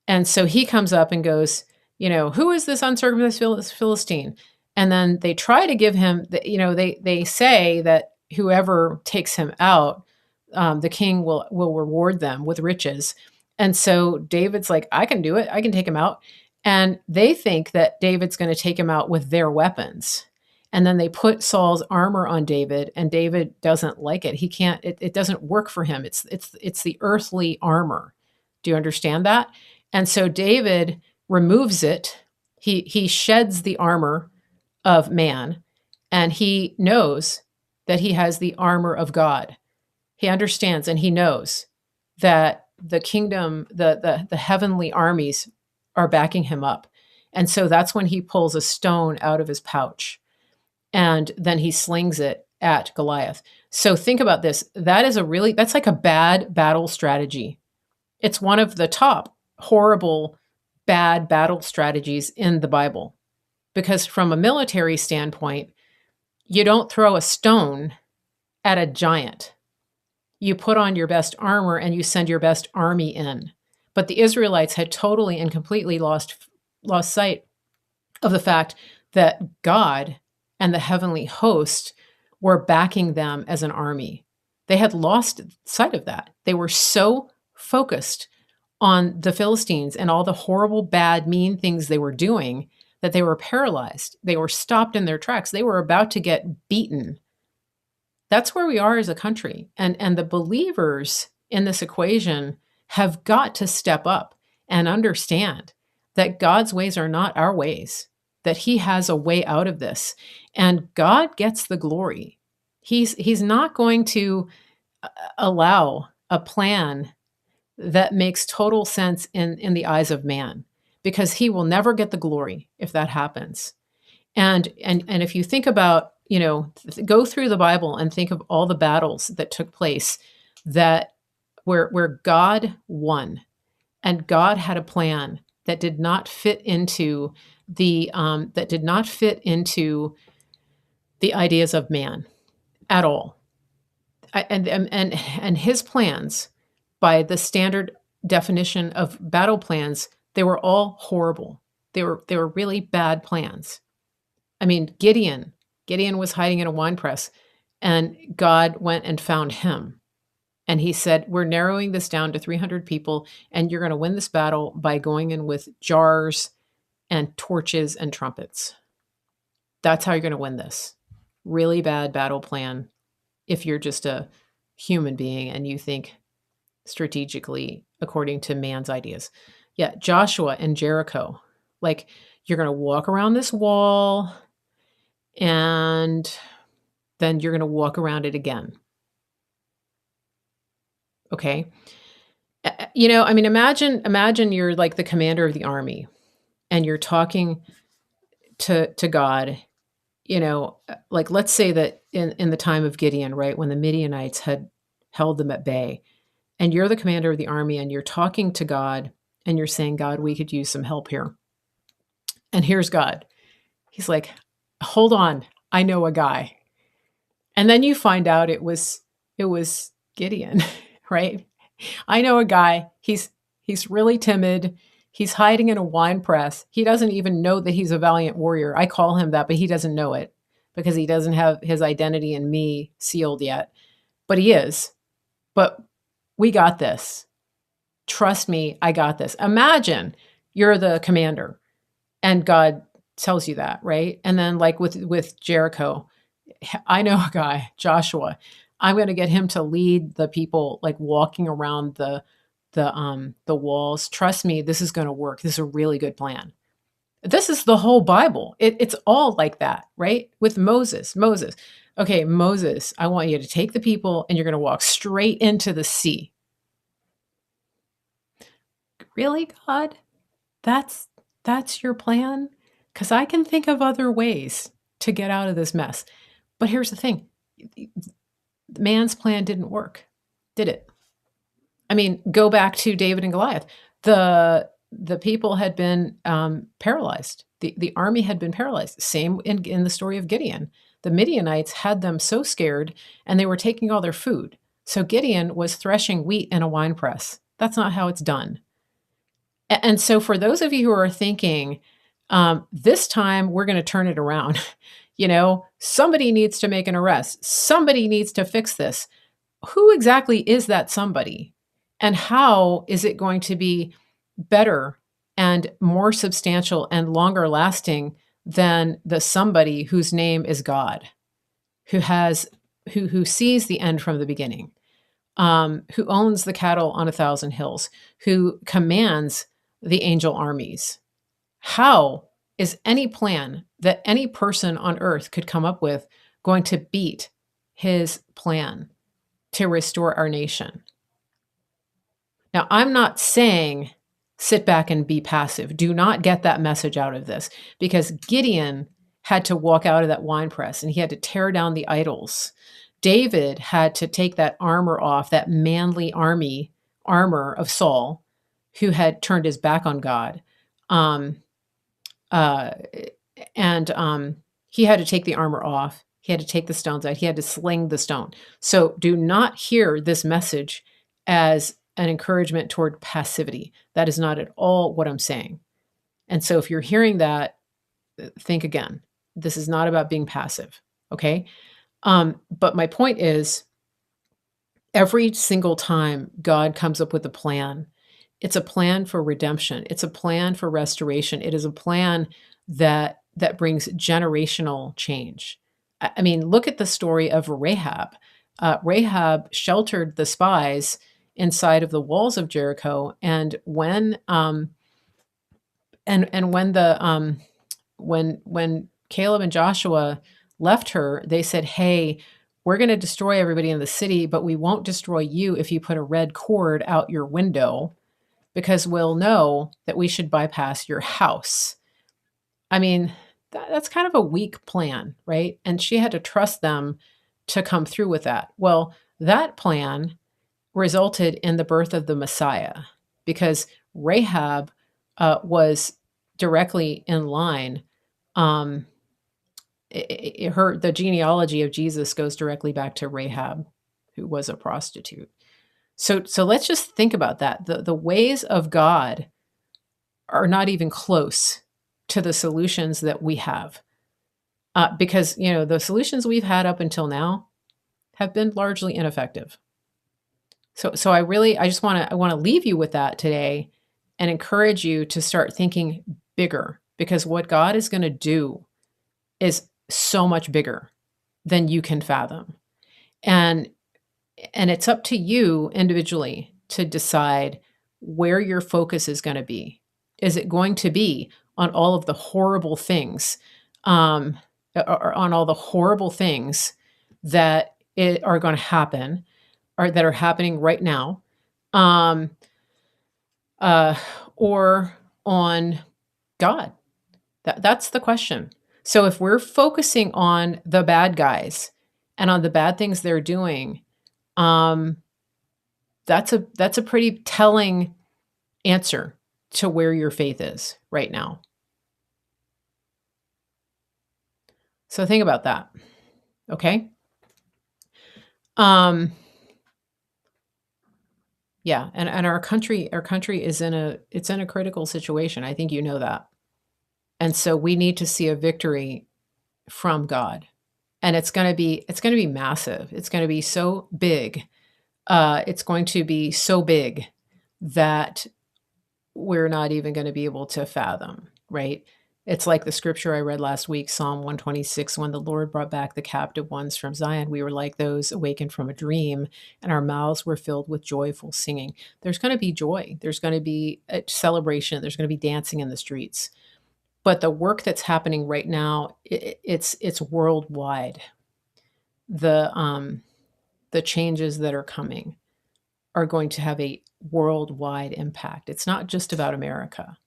And so he comes up and goes, who is this uncircumcised Philistine? And then they try to give him, they say that whoever takes him out, the king will reward them with riches. And so David's like, I can do it. I can take him out. And they think that David's going to take him out with their weapons. And then they put Saul's armor on David, and David doesn't like it. He can't. It doesn't work for him. It's the earthly armor. Do you understand that? And so David removes it. He sheds the armor of man, and he knows that he has the armor of God. He understands and he knows that the kingdom, the heavenly armies are backing him up. And so that's when he pulls a stone out of his pouch and then he slings it at Goliath. So think about this. That's like a bad battle strategy. It's one of the top horrible, bad battle strategies in the Bible. Because from a military standpoint, you don't throw a stone at a giant. You put on your best armor and you send your best army in. But the Israelites had totally and completely lost sight of the fact that God and the heavenly host were backing them as an army. They had lost sight of that. They were so focused on the Philistines and all the horrible, bad, mean things they were doing that they were paralyzed. They were stopped in their tracks. They were about to get beaten. That's where we are as a country. And the believers in this equation have got to step up and understand that God's ways are not our ways, that he has a way out of this. And God gets the glory. He's not going to allow a plan that makes total sense in the eyes of man, because he will never get the glory if that happens. And if you think about, go through the Bible and think of all the battles that took place that where God won and God had a plan that did not fit into the ideas of man at all. And his plans, by the standard definition of battle plans, they were all horrible. They were really bad plans. I mean, Gideon was hiding in a wine press, and God went and found him. And he said, we're narrowing this down to 300 people, and you're going to win this battle by going in with jars and torches and trumpets. That's how you're going to win this. Really bad battle plan if you're just a human being and you think strategically according to man's ideas. Yeah, Joshua and Jericho. Like, you're going to walk around this wall and then you're going to walk around it again. Okay. Imagine you're like the commander of the army and you're talking to God, like let's say that in the time of Gideon, right, when the Midianites had held them at bay, and you're the commander of the army and you're talking to God and you're saying, God, we could use some help here. And here's God. He's like, hold on, I know a guy. And then you find out it was Gideon, right? I know a guy. He's really timid. He's hiding in a wine press. He doesn't even know that he's a valiant warrior. I call him that, but he doesn't know it because he doesn't have his identity in me sealed yet. But he is. But we got this. Trust me, I got this. Imagine you're the commander and God tells you that, right? And then like with Jericho, I know a guy, Joshua. I'm going to get him to lead the people like walking around the walls. Trust me, this is going to work. This is a really good plan. This is the whole Bible. It's all like that, right? With Moses. Okay, Moses, I want you to take the people and you're going to walk straight into the sea. Really, God? That's that's your plan? Cuz I can think of other ways to get out of this mess. But here's the thing. Man's plan didn't work. Did it? I mean, go back to David and Goliath. The people had been paralyzed. The army had been paralyzed. Same in the story of Gideon. The Midianites had them so scared, and they were taking all their food. So Gideon was threshing wheat in a wine press. That's not how it's done. And so, for those of you who are thinking, this time we're going to turn it around, somebody needs to make an arrest. Somebody needs to fix this. Who exactly is that somebody? And how is it going to be better and more substantial and longer lasting than the somebody whose name is God, who sees the end from the beginning, who owns the cattle on 1,000 hills, who commands the angel armies? How is any plan that any person on earth could come up with going to beat his plan to restore our nation? Now, I'm not saying sit back and be passive. Do not get that message out of this, because Gideon had to walk out of that wine press and he had to tear down the idols. David had to take that armor off, that manly armor of Saul, who had turned his back on God. Um, uh, and he had to take the armor off. He had to take the stones out. He had to sling the stone. So do not hear this message as an encouragement toward passivity. That is not at all what I'm saying. And so if you're hearing that, think again. This is not about being passive, okay? But my point is, every single time God comes up with a plan, it's a plan for redemption. It's a plan for restoration. It is a plan that brings generational change. I mean, look at the story of Rahab. Rahab sheltered the spies inside of the walls of Jericho, and when when Caleb and Joshua left her, they said, "Hey, we're going to destroy everybody in the city, but we won't destroy you if you put a red cord out your window, because we'll know that we should bypass your house." I mean, that's kind of a weak plan, right? And she had to trust them to come through with that. Well, that plan resulted in the birth of the Messiah, because Rahab was directly in line. Um, the genealogy of Jesus goes directly back to Rahab, who was a prostitute. So let's just think about that. The ways of God are not even close to the solutions that we have, because the solutions we've had up until now have been largely ineffective. So I want to leave you with that today and encourage you to start thinking bigger, because what God is going to do is so much bigger than you can fathom. And it's up to you individually to decide where your focus is going to be. Is it going to be on all of the horrible things, or on all the horrible things that are going to happen, or that are happening right now, um, or on God? That's the question. So if we're focusing on the bad guys and on the bad things they're doing, that's a pretty telling answer to where your faith is right now. So think about that. Okay? Yeah, and our country is in a critical situation. I think you know that. And so we need to see a victory from God. And it's going to be massive. It's going to be so big. It's going to be so big that we're not even going to be able to fathom, right? It's like the scripture I read last week, Psalm 126, when the Lord brought back the captive ones from Zion, we were like those awakened from a dream, and our mouths were filled with joyful singing. There's going to be joy. There's going to be a celebration. There's going to be dancing in the streets. But the work that's happening right now, it's worldwide. the changes that are coming are going to have a worldwide impact. It's not just about America.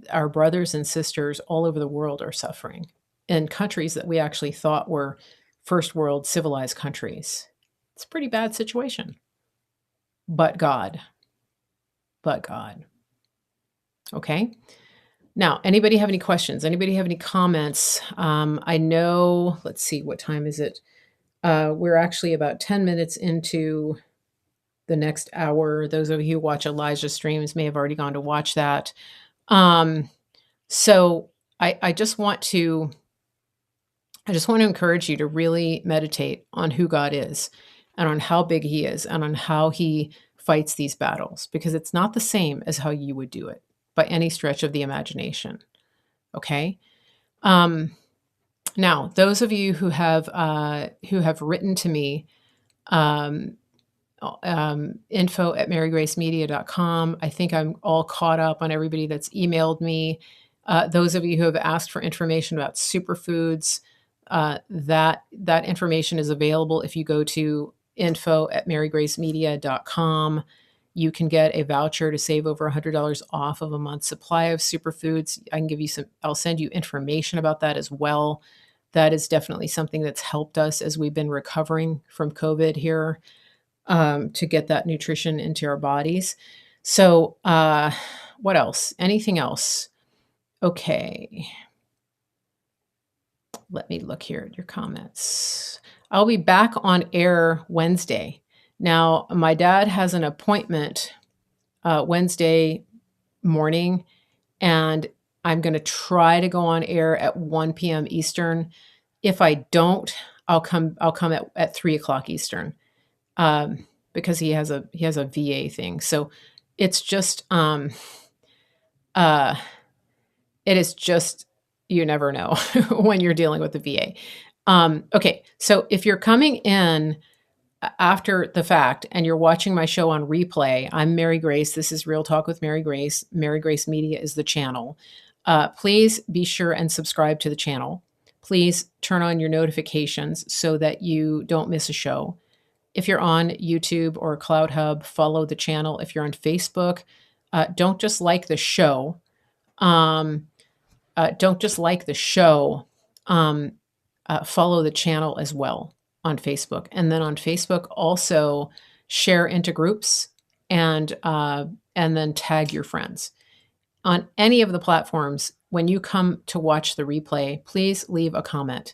Our brothers and sisters all over the world are suffering in countries that we actually thought were first world civilized countries. It's a pretty bad situation. But God, but God. Okay. Now, anybody have any questions? Anybody have any comments? I know, let's see, what time is it? We're actually about 10 minutes into the next hour. Those of you who watch Elijah's streams may have already gone to watch that. So I just want to encourage you to really meditate on who God is and on how big he is and on how he fights these battles, because it's not the same as how you would do it by any stretch of the imagination. Okay. Now, those of you who have written to me, info@marygracemedia.com. I think I'm all caught up on everybody that's emailed me. Those of you who have asked for information about superfoods, that information is available if you go to info@marygracemedia.com. You can get a voucher to save over $100 off of a month's supply of superfoods. I can give you I'll send you information about that as well. That is definitely something that's helped us as we've been recovering from COVID here, to get that nutrition into our bodies. So, what else? Anything else? Okay. Let me look here at your comments. I'll be back on air Wednesday. Now, my dad has an appointment Wednesday morning, and I'm going to try to go on air at 1 p.m. Eastern. If I don't, I'll come at 3 o'clock Eastern, because he has a VA thing. So it's just it is just, you never know when you're dealing with the VA. Okay, so if you're coming in after the fact and you're watching my show on replay, I'm Mary Grace. This is Real Talk with Mary Grace. Mary Grace Media is the channel. Please be sure and subscribe to the channel. Please turn on your notifications so that you don't miss a show. If you're on YouTube or Cloud Hub, follow the channel. If you're on Facebook, don't just like the show. Don't just like the show. Follow the channel as well on Facebook. And then on Facebook, also share into groups and then tag your friends. On any of the platforms, when you come to watch the replay, please leave a comment.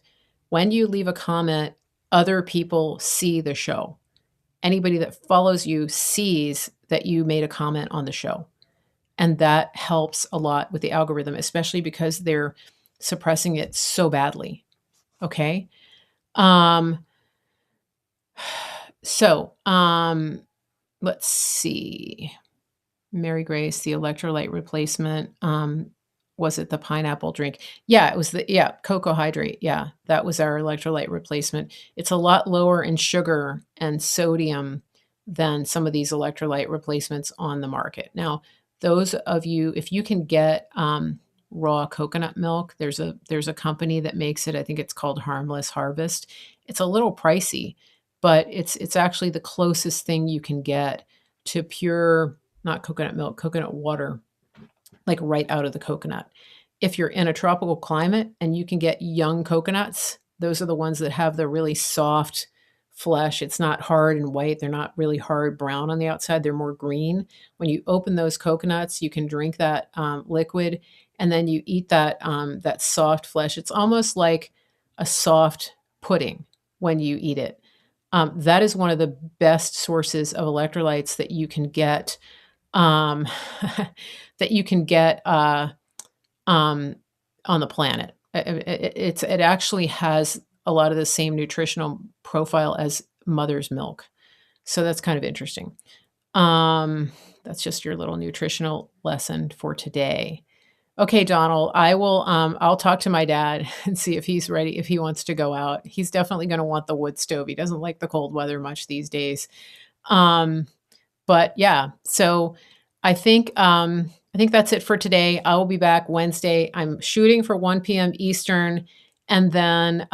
When you leave a comment, other people see the show. Anybody that follows you sees that you made a comment on the show. And that helps a lot with the algorithm, especially because they're suppressing it so badly. Okay. So, let's see. Mary Grace, the electrolyte replacement. Was it the pineapple drink? Yeah, it was cocoa hydrate. Yeah, that was our electrolyte replacement. It's a lot lower in sugar and sodium than some of these electrolyte replacements on the market. Now, those of you, if you can get raw coconut milk, there's a company that makes it. I think it's called Harmless Harvest. It's a little pricey, but it's actually the closest thing you can get to pure, not coconut milk, coconut water, like right out of the coconut. If you're in a tropical climate and you can get young coconuts, those are the ones that have the really soft flesh. It's not hard and white. They're not really hard brown on the outside. They're more green. When you open those coconuts, you can drink that liquid, and then you eat that soft flesh. It's almost like a soft pudding when you eat it. That is one of the best sources of electrolytes that you can get. That you can get on the planet. It actually has a lot of the same nutritional profile as mother's milk, so that's kind of interesting. That's just your little nutritional lesson for today. Okay, Donald, I will. I'll talk to my dad and see if he's ready. If he wants to go out, he's definitely going to want the wood stove. He doesn't like the cold weather much these days. But yeah, so I think that's it for today. I will be back Wednesday. I'm shooting for 1 p.m. Eastern, And then,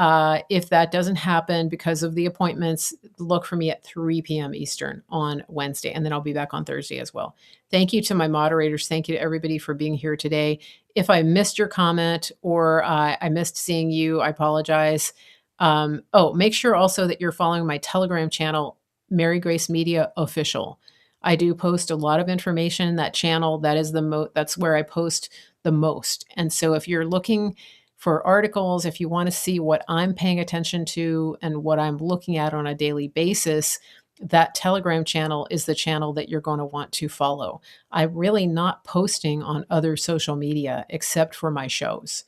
if that doesn't happen because of the appointments, look for me at 3 p.m. Eastern on Wednesday, and then I'll be back on Thursday as well. Thank you to my moderators. Thank you to everybody for being here today. If I missed your comment or I missed seeing you, I apologize. Oh, make sure also that you're following my Telegram channel, Mary Grace Media Official. I do post a lot of information in that channel. That is that's where I post the most. And so if you're looking for articles, if you want to see what I'm paying attention to and what I'm looking at on a daily basis, that Telegram channel is the channel that you're going to want to follow. I'm really not posting on other social media except for my shows.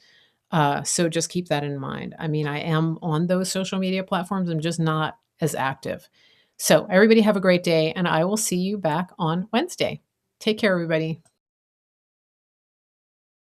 So just keep that in mind. I mean, I am on those social media platforms, I'm just not as active. So everybody have a great day, and I will see you back on Wednesday. Take care, everybody.